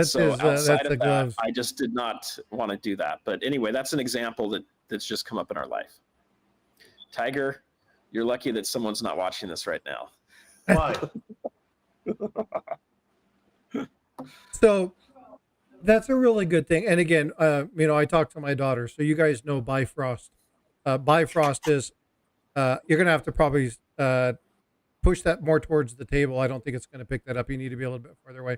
So outside of that, I just did not want to do that. But anyway, that's an example that's just come up in our life. Tiger, you're lucky that someone's not watching this right now.
Why?
So that's a really good thing. And again, I talked to my daughter, so you guys know Bifrost. Bifrost is, you're going to have to probably push that more towards the table. I don't think it's going to pick that up. You need to be a little bit further away.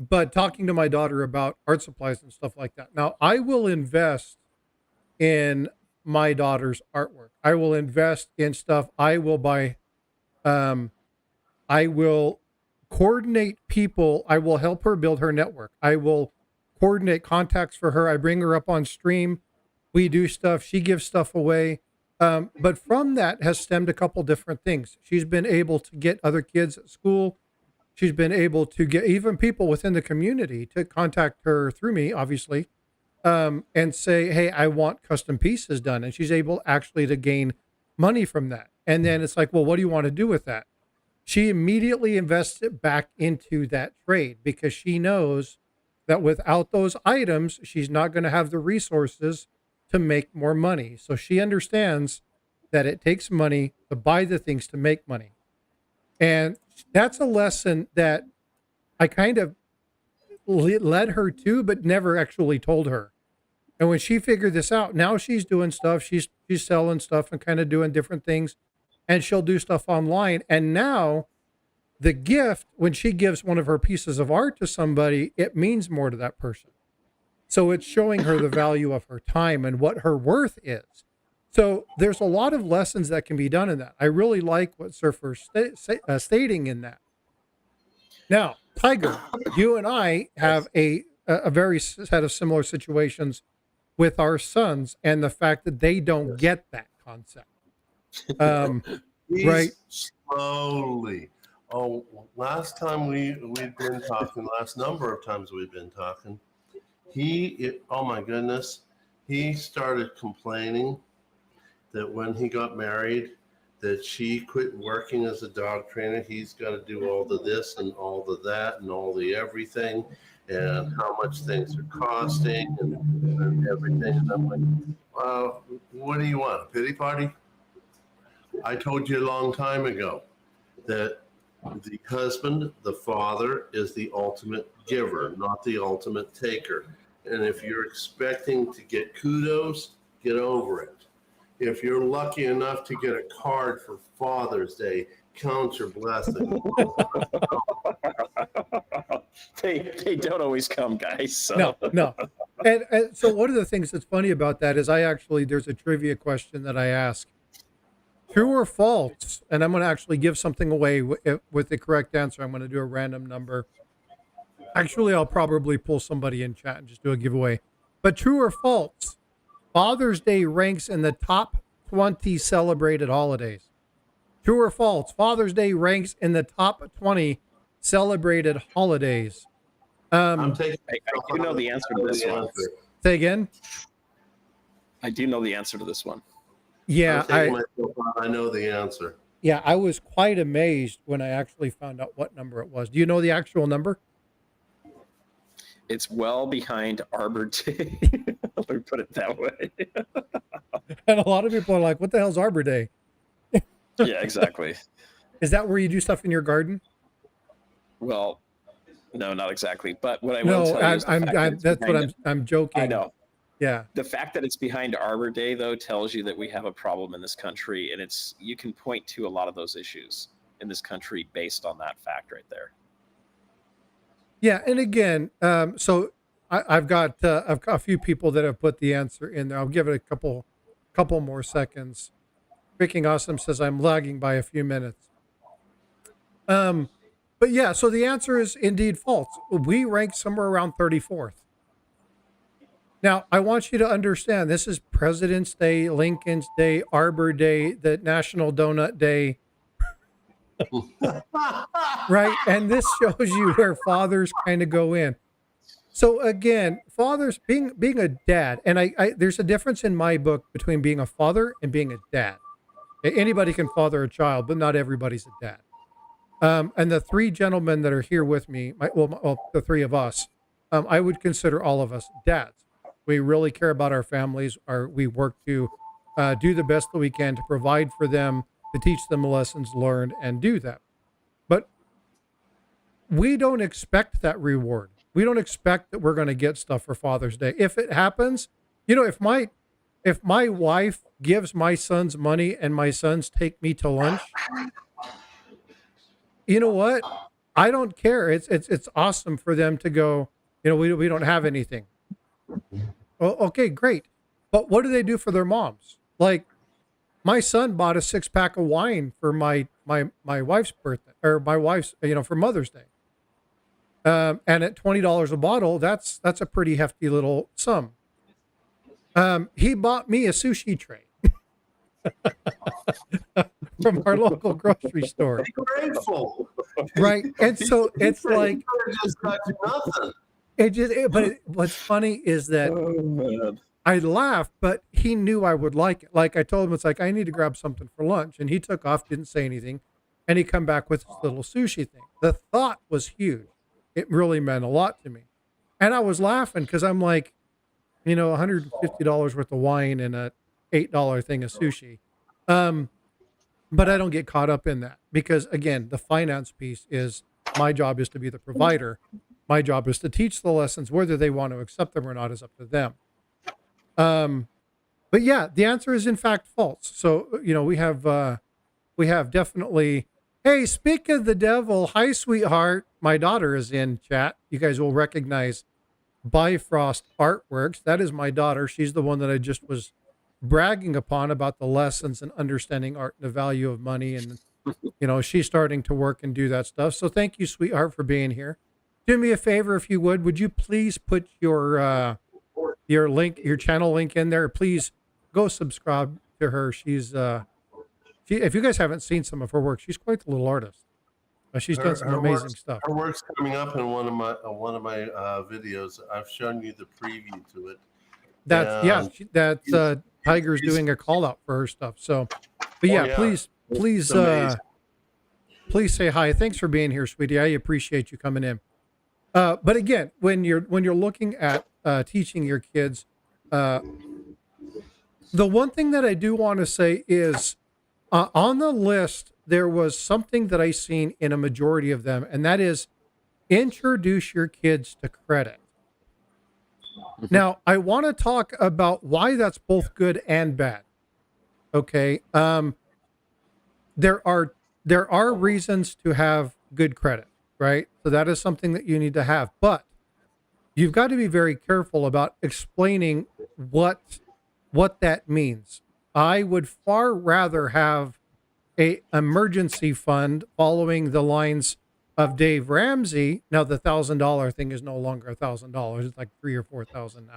But talking to my daughter about art supplies and stuff like that. Now, I will invest in my daughter's artwork. I will invest in stuff. I will buy, I will coordinate people. I will help her build her network. I will coordinate contacts for her. I bring her up on stream. We do stuff. She gives stuff away. But from that has stemmed a couple different things. She's been able to get other kids at school. She's been able to get even people within the community to contact her through me, obviously, and say, hey, I want custom pieces done. And she's able actually to gain money from that. And then it's like, well, what do you want to do with that? She immediately invests it back into that trade because she knows that without those items, she's not going to have the resources to make more money. So she understands that it takes money to buy the things to make money. And that's a lesson that I kind of led her to, but never actually told her. And when she figured this out, now she's doing stuff. She's selling stuff and kind of doing different things, and she'll do stuff online. And now the gift, when she gives one of her pieces of art to somebody, it means more to that person. So it's showing her the value of her time and what her worth is. So there's a lot of lessons that can be done in that. I really like what Surfer's stating in that. Now, Tiger, you and I have a very set of similar situations with our sons and the fact that they don't get that concept. Right?
Slowly. Oh, last time we've been talking, last number of times we've been talking, oh my goodness, he started complaining that when he got married, that she quit working as a dog trainer. He's got to do all the this and all the that and all the everything, and how much things are costing and everything. And I'm like, what do you want, a pity party? I told you a long time ago that the husband, the father, is the ultimate giver, not the ultimate taker. And if you're expecting to get kudos, get over it. If you're lucky enough to get a card for Father's Day, count your blessings.
They don't always come, guys. So.
No. And so one of the things that's funny about that is there's a trivia question that I ask. True or false? And I'm going to actually give something away with the correct answer. I'm going to do a random number. Actually, I'll probably pull somebody in chat and just do a giveaway. But true or false? Father's Day ranks in the top 20 celebrated holidays. True or false? Father's Day ranks in the top 20 celebrated holidays.
I do know the answer to this one.
Say again?
I do know the answer to this one.
Yeah,
I know the answer.
Yeah, I was quite amazed when I actually found out what number it was. Do you know the actual number?
It's well behind Arbor Day. Let me put it that way.
And a lot of people are like, what the hell's Arbor Day?
Yeah, exactly.
Is that where you do stuff in your garden?
Well, no, not exactly. But what I will tell you
I'm joking.
I know.
Yeah.
The fact that it's behind Arbor Day, though, tells you that we have a problem in this country, and you can point to a lot of those issues in this country based on that fact right there.
Yeah, and again, so I've got a few people that have put the answer in there. I'll give it a couple more seconds. Freaking Awesome says I'm lagging by a few minutes. But yeah, so the answer is indeed false. We rank somewhere around 34th. Now, I want you to understand this is President's Day, Lincoln's Day, Arbor Day, the National Donut Day. Right? And this shows you where fathers kind of go in. So again, fathers being a dad, and I there's a difference in my book between being a father and being a dad. Anybody can father a child, but not everybody's a dad. And the three gentlemen that are here with me, the three of us, I would consider all of us dads. We really care about our families. We work to do the best that we can to provide for them, to teach them lessons learned, and do that. But we don't expect that reward. We don't expect that we're going to get stuff for Father's Day. If it happens, if my if my wife gives my sons money and my sons take me to lunch, you know what? I don't care. It's awesome for them to go, we don't have anything. Oh, okay, great. But what do they do for their moms? Like my son bought a 6-pack of wine for my wife's birthday, or my wife's, for Mother's Day. And at $20 a bottle, that's a pretty hefty little sum. He bought me a sushi tray from our local grocery store.
Be grateful.
Right. And so it's like,
just got nothing.
What's funny is that
Oh, man.
I laughed, but he knew I would like it. Like I told him, it's like, I need to grab something for lunch. And he took off, didn't say anything. And he come back with this little sushi thing. The thought was huge. It really meant a lot to me. And I was laughing because I'm like, $150 worth of wine and a $8 thing of sushi. But I don't get caught up in that because, again, the finance piece is my job is to be the provider. My job is to teach the lessons. Whether they want to accept them or not is up to them. But yeah, the answer is in fact false. So, we have definitely, hey, speak of the devil. Hi, sweetheart. My daughter is in chat. You guys will recognize Bifrost Artworks. That is my daughter. She's the one that I just was bragging upon about the lessons and understanding art and the value of money. And, she's starting to work and do that stuff. So thank you, sweetheart, for being here. Do me a favor, if you would you please put your link, your channel link in there? Please go subscribe to her. She's, if you guys haven't seen some of her work, she's quite the little artist. She's done some amazing stuff.
Her work's coming up in one of my videos. I've shown you the preview to it.
That's Tiger's doing a call out for her stuff. So, but yeah, please say hi. Thanks for being here, sweetie. I appreciate you coming in. But again, when you're looking at teaching your kids, the one thing that I do want to say is on the list, there was something that I seen in a majority of them, and that is introduce your kids to credit. Now, I want to talk about why that's both good and bad. Okay. There are reasons to have good credit, right? So that is something that you need to have, but you've got to be very careful about explaining what that means. I would far rather have a emergency fund following the lines of Dave Ramsey. Now the $1,000 thing is no longer $1,000; it's like $3,000 or $4,000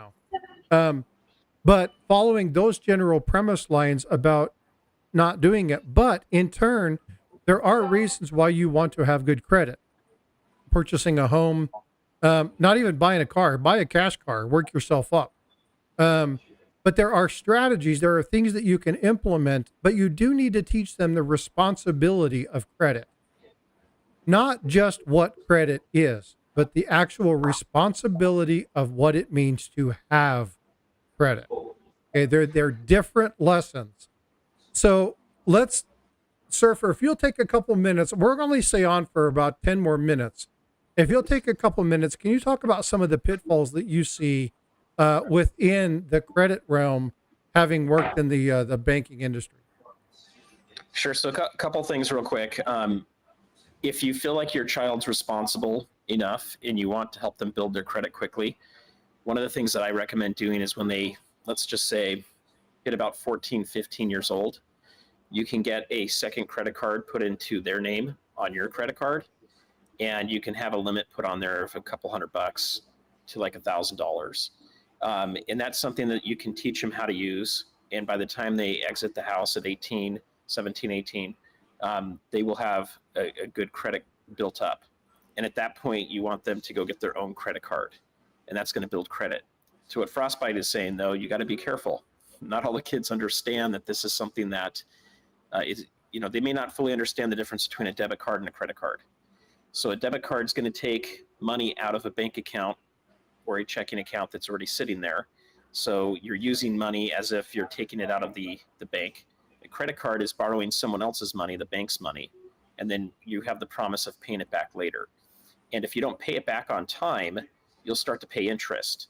now. But following those general premise lines about not doing it, but in turn, there are reasons why you want to have good credit. Purchasing a home, not even buying a car, buy a cash car, work yourself up. But there are strategies, there are things that you can implement, but you do need to teach them the responsibility of credit. Not just what credit is, but the actual responsibility of what it means to have credit. Okay, they're different lessons. So Surfer, if you'll take a couple minutes, we're going to stay on for about 10 more minutes. If you'll take a couple minutes, can you talk about some of the pitfalls that you see within the credit realm, having worked in the banking industry?
Sure. So a couple things real quick. If you feel like your child's responsible enough and you want to help them build their credit quickly, one of the things that I recommend doing is when they, let's just say, get about 14, 15 years old, you can get a second credit card put into their name on your credit card, and you can have a limit put on there of a couple $100 to like $1,000. And that's something that you can teach them how to use. And by the time they exit the house at 18, 17, 18, they will have a good credit built up. And at that point, you want them to go get their own credit card, and that's going to build credit. So what Frostbite is saying, though, you got to be careful. Not all the kids understand that this is something that they may not fully understand the difference between a debit card and a credit card. So a debit card is going to take money out of a bank account or a checking account that's already sitting there. So you're using money as if you're taking it out of the bank. A credit card is borrowing someone else's money, the bank's money, and then you have the promise of paying it back later. And if you don't pay it back on time, you'll start to pay interest.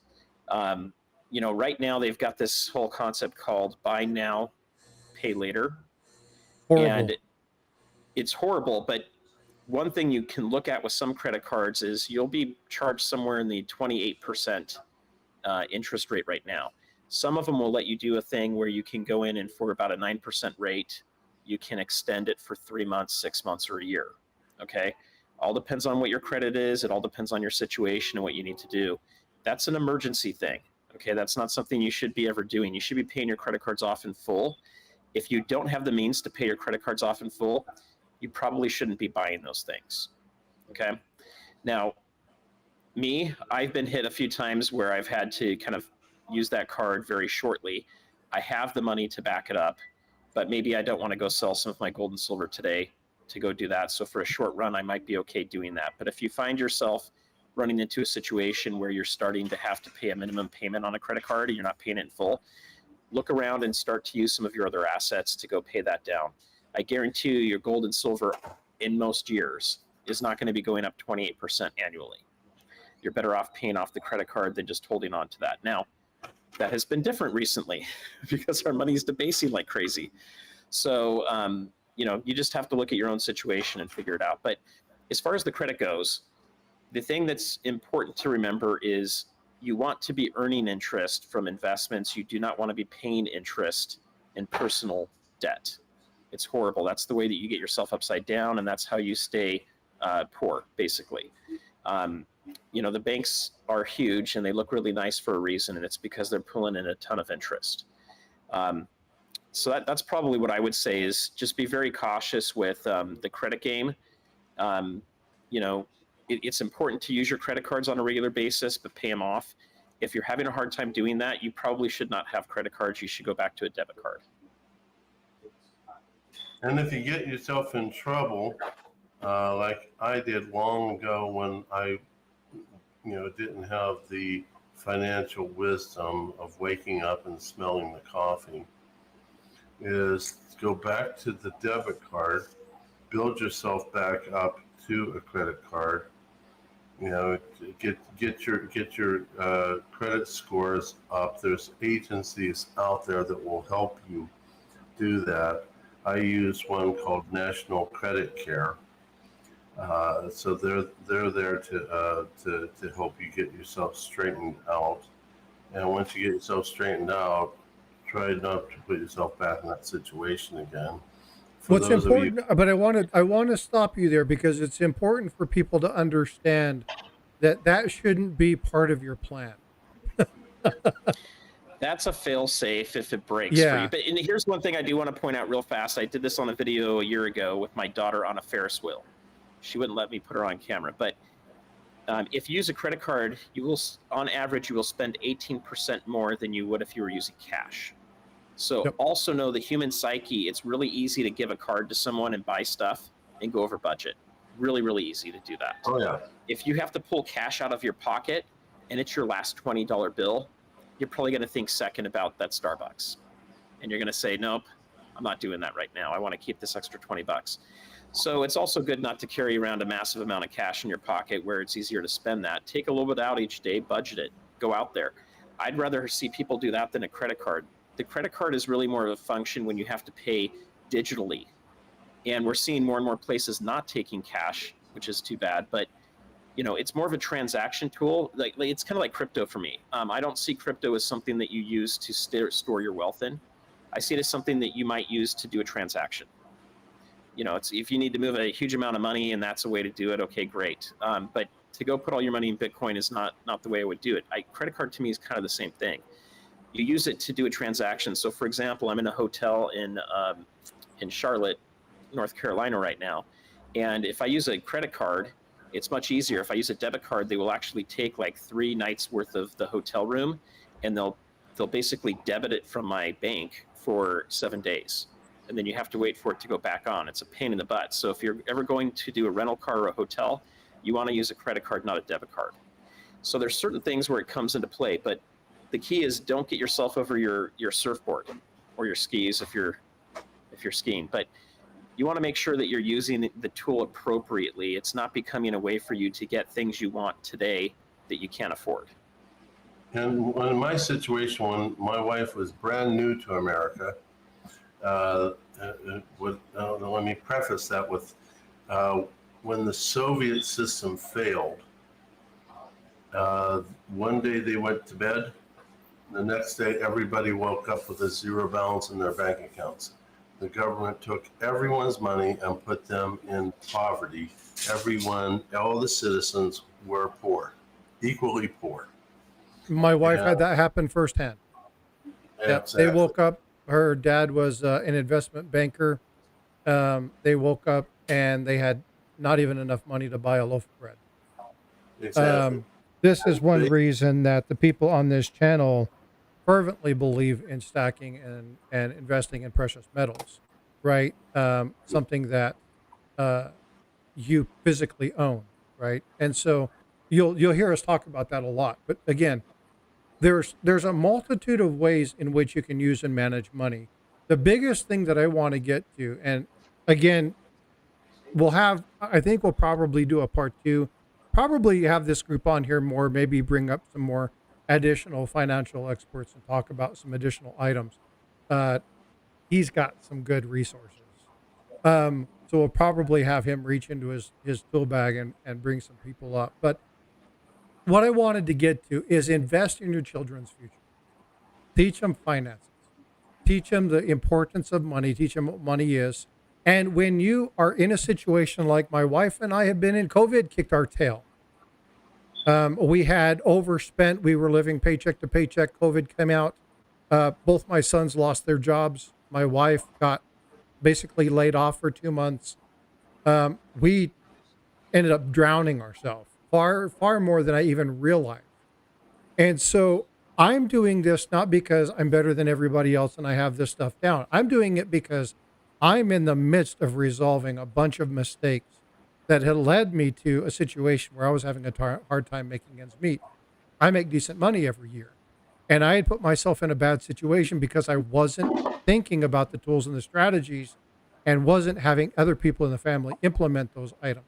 right now they've got this whole concept called buy now, pay later.
Horrible.
And it's horrible, but one thing you can look at with some credit cards is you'll be charged somewhere in the 28% interest rate right now. Some of them will let you do a thing where you can go in and for about a 9% rate, you can extend it for 3 months, 6 months, or a year. Okay. All depends on what your credit is. It all depends on your situation and what you need to do. That's an emergency thing. Okay. That's not something you should be ever doing. You should be paying your credit cards off in full. If you don't have the means to pay your credit cards off in full, you probably shouldn't be buying those things. Okay. Now, I've been hit a few times where I've had to kind of use that card very shortly. I have the money to back it up, but maybe I don't want to go sell some of my gold and silver today to go do that. So for a short run, I might be okay doing that. But if you find yourself running into a situation where you're starting to have to pay a minimum payment on a credit card and you're not paying it in full, look around and start to use some of your other assets to go pay that down. I guarantee you your gold and silver in most years is not going to be going up 28% annually. You're better off paying off the credit card than just holding on to that. Now, that has been different recently because our money is debasing like crazy. So, you just have to look at your own situation and figure it out. But as far as the credit goes, the thing that's important to remember is you want to be earning interest from investments. You do not want to be paying interest in personal debt. It's horrible. That's the way that you get yourself upside down, and that's how you stay poor, basically. The banks are huge, and they look really nice for a reason, and it's because they're pulling in a ton of interest. So that's probably what I would say is just be very cautious with the credit game. It's important to use your credit cards on a regular basis, but pay them off. If you're having a hard time doing that, you probably should not have credit cards. You should go back to a debit card.
And if you get yourself in trouble, like I did long ago when I, didn't have the financial wisdom of waking up and smelling the coffee, is go back to the debit card, build yourself back up to a credit card. Get your credit scores up. There's agencies out there that will help you do that. I use one called National Credit Care. So they're there to help you get yourself straightened out. And once you get yourself straightened out, try not to put yourself back in that situation again.
What's important, but I want to stop you there because it's important for people to understand that shouldn't be part of your plan.
That's a fail safe if it breaks for you. But here's one thing I do want to point out real fast. I did this on a video a year ago with my daughter on a Ferris wheel. She wouldn't let me put her on camera. But if you use a credit card, on average, you will spend 18% more than you would if you were using cash. So also know the human psyche, it's really easy to give a card to someone and buy stuff and go over budget. Really, really easy to do that.
Oh, yeah.
If you have to pull cash out of your pocket and it's your last $20 bill, you're probably going to think second about that Starbucks. And you're going to say, nope, I'm not doing that right now. I want to keep this extra $20. So it's also good not to carry around a massive amount of cash in your pocket where it's easier to spend that. Take a little bit out each day, budget it, go out there. I'd rather see people do that than a credit card. The credit card is really more of a function when you have to pay digitally. And we're seeing more and more places not taking cash, which is too bad. But, it's more of a transaction tool. Like it's kind of like crypto for me. I don't see crypto as something that you use to store your wealth in. I see it as something that you might use to do a transaction. It's if you need to move a huge amount of money and that's a way to do it, okay, great. But to go put all your money in Bitcoin is not the way I would do it. Credit card to me is kind of the same thing. You use it to do a transaction. So for example, I'm in a hotel in Charlotte, North Carolina right now. And if I use a credit card, it's much easier. If I use a debit card, they will actually take like 3 nights worth of the hotel room and they'll basically debit it from my bank for 7 days. And then you have to wait for it to go back on. It's a pain in the butt. So if you're ever going to do a rental car or a hotel, you want to use a credit card, not a debit card. So there's certain things where it comes into play, but the key is don't get yourself over your surfboard or your skis if you're skiing. But you want to make sure that you're using the tool appropriately. It's not becoming a way for you to get things you want today that you can't afford.
And in my situation, when my wife was brand new to America, let me preface that with uh, when the Soviet system failed, one day they went to bed. The next day, everybody woke up with a zero balance in their bank accounts. The government took everyone's money and put them in poverty. Everyone, all the citizens were poor, equally poor.
My wife
Yeah,
had that happen firsthand. Yep. They
exactly.
woke up. Her dad was an investment banker. They woke up and they had not even enough money to buy a loaf of bread.
Exactly.
Um, this is
And
one reason that the people on this channel fervently believe in stacking and investing in precious metals, right? Something that uh, you physically own, right? And so you'll hear us talk about that a lot. But again, there's a multitude of ways in which you can use and manage money. The biggest thing that I want to get to, and again, I think we'll probably do a part two, probably have this group on here more, maybe bring up some more additional financial experts and talk about some additional items. Uh, he's got some good resources. So we'll probably have him reach into his tool bag and bring some people up. But what I wanted to get to is invest in your children's future. Teach them finances. Teach them the importance of money. Teach them what money is. And when you are in a situation like my wife and I have been in, COVID kicked our tail. We had overspent. We were living paycheck to paycheck. COVID came out. Both my sons lost their jobs. My wife got basically laid off for 2 months. We ended up drowning ourselves far more than I even realized. And so I'm doing this not because I'm better than everybody else and I have this stuff down. I'm doing it because I'm in the midst of resolving a bunch of mistakes that had led me to a situation where I was having a hard time making ends meet. I make decent money every year. And I had put myself in a bad situation because I wasn't thinking about the tools and the strategies and wasn't having other people in the family implement those items.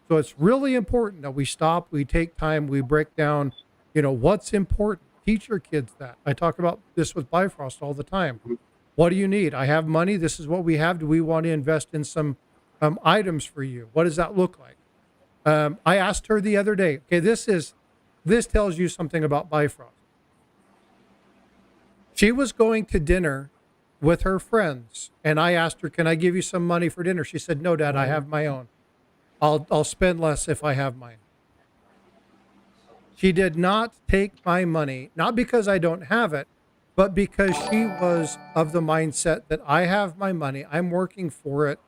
So it's really important that we stop, we take time, we break down, what's important. Teach your kids that. I talk about this with Bifrost all the time. What do you need? I have money. This is what we have. Do we want to invest in some items for you? What does that look like? I asked her the other day. Okay, this tells you something about Bifrost. She was going to dinner with her friends, and I asked her, "Can I give you some money for dinner?" She said, "No, Dad, I have my own. I'll spend less if I have mine." She did not take my money, not because I don't have it, but because she was of the mindset that I have my money, I'm working for it.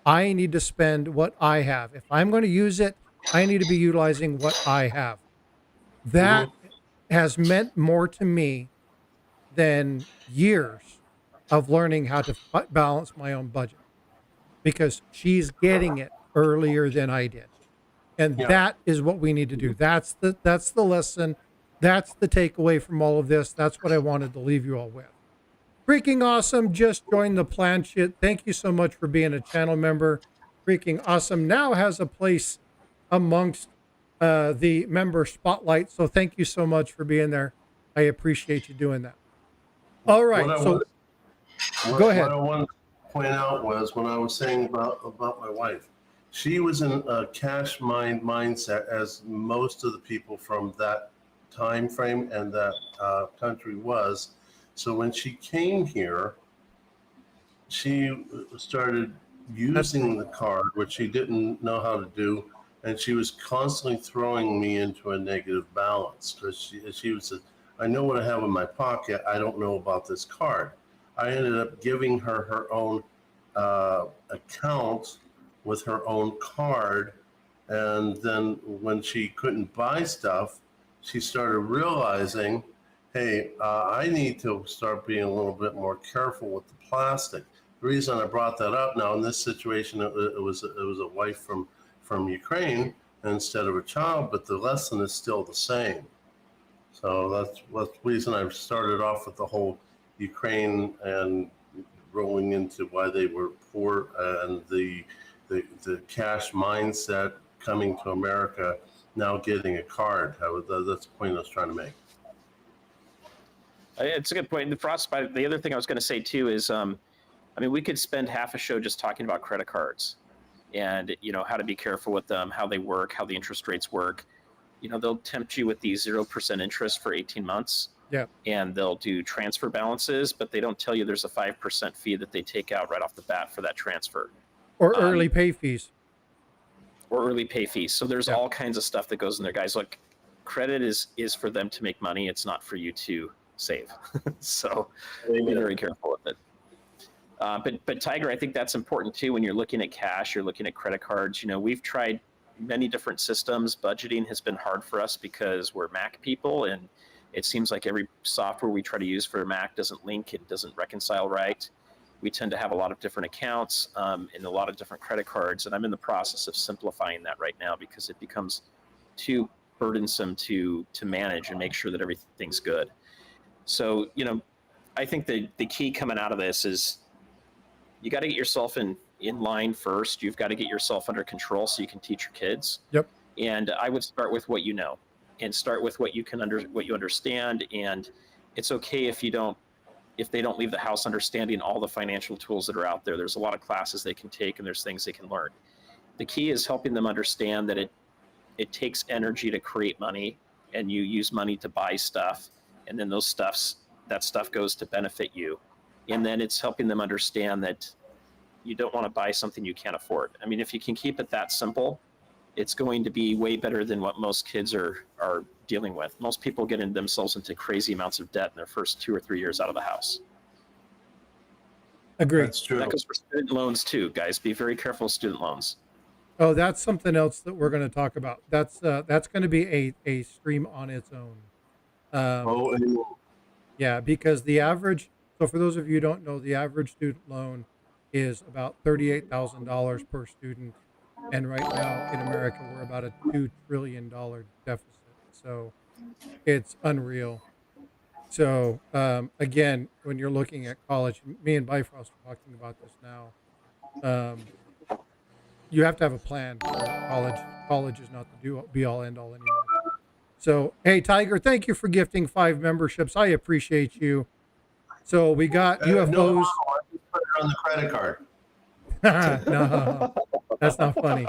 I need to spend what I have. If I'm going to use it, I need to be utilizing what I have. That
Mm-hmm.
has meant more to me than years of learning how to balance my own budget because she's getting it earlier than I did. And
Yeah.
that is what we need to do. That's the lesson. That's the takeaway from all of this. That's what I wanted to leave you all with. Freaking awesome. Just joined the Planchette. Thank you so much for being a channel member. Freaking awesome. Now has a place amongst the member spotlight. So thank you so much for being there. I appreciate you doing that. All
What
right.
I
So
want,
go
what
ahead.
I wanted to point out was when I was saying about my wife, she was in a cash mindset, as most of the people from that time frame and that country was. So when she came here, she started
That's me.
using the card, which she didn't know how to do, and she was constantly throwing me into a negative balance because she was, I know what I have in my pocket. I don't know about this card. I ended up giving her her own account with her own card, and then when she couldn't buy stuff, she started realizing, hey, I need to start being a little bit more careful with the plastic. The reason I brought that up now in this situation, it was a wife from Ukraine instead of a child, but the lesson is still the same. So that's the reason I started off with the whole Ukraine and rolling into why they were poor and the cash mindset coming to America, now getting a card. That's the point I was trying to make.
It's a good point. The frostbite. The other thing I was going to say too is, I mean, we could spend half a show just talking about credit cards, and how to be careful with them, how they work, how the interest rates work. They'll tempt you with these 0% interest for 18 months.
Yeah.
And they'll do transfer balances, but they don't tell you there's a 5% fee that they take out right off the bat for that transfer.
Or early pay fees.
Or early pay fees. So there's all kinds of stuff that goes in there, guys. Look, credit is for them to make money. It's not for you to save. So be very careful with it. But Tiger, I think that's important too. When you're looking at cash, you're looking at credit cards. We've tried many different systems. Budgeting has been hard for us because we're Mac people, and it seems like every software we try to use for Mac doesn't link, it doesn't reconcile right. We tend to have a lot of different accounts and a lot of different credit cards, and I'm in the process of simplifying that right now because it becomes too burdensome to manage and make sure that everything's good. So, I think the key coming out of this is you got to get yourself in line first. You've got to get yourself under control so you can teach your kids.
Yep.
And I would start with what you know, and start with what you understand. And it's okay if they don't leave the house understanding all the financial tools that are out there. There's a lot of classes they can take, and there's things they can learn. The key is helping them understand that it takes energy to create money, and you use money to buy stuff, and then that stuff goes to benefit you. And then it's helping them understand that you don't want to buy something you can't afford. I mean, if you can keep it that simple, it's going to be way better than what most kids are dealing with. Most people get themselves into crazy amounts of debt in their first 2 or 3 years out of the house.
Agree.
That's true.
That goes for student loans too, guys. Be very careful with student loans.
Oh, that's something else that we're going to talk about. That's going to be a stream on its own. Yeah, because so for those of you who don't know, the average student loan is about $38,000 per student. And right now in America, we're about a $2 trillion deficit. So it's unreal. So again, when you're looking at college, me and Bifrost are talking about this now. You have to have a plan for college. College is not the be all end all anymore. So, hey, Tiger, thank you for gifting 5 memberships. I appreciate you. So we got UFOs.
No, I just put it on the credit card.
No, that's not funny.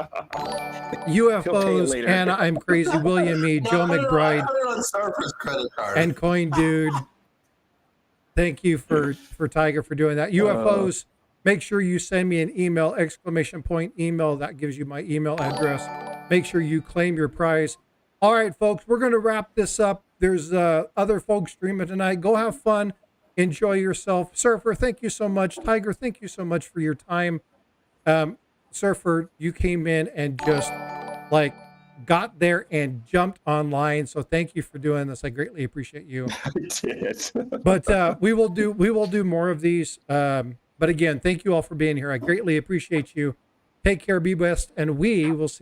UFOs, Anna, I'm crazy. William E. Joe McBride, and Coin Dude. Thank you for Tiger for doing that. UFOs, make sure you send me an email, ! Email. That gives you my email address. Make sure you claim your prize. All right, folks, we're going to wrap this up. There's other folks streaming tonight. Go have fun. Enjoy yourself. Surfer, thank you so much. Tiger, thank you so much for your time. Surfer, you came in and just got there and jumped online. So thank you for doing this. I greatly appreciate you.
I did.
But we will do more of these. But again, thank you all for being here. I greatly appreciate you. Take care, be best, and we will see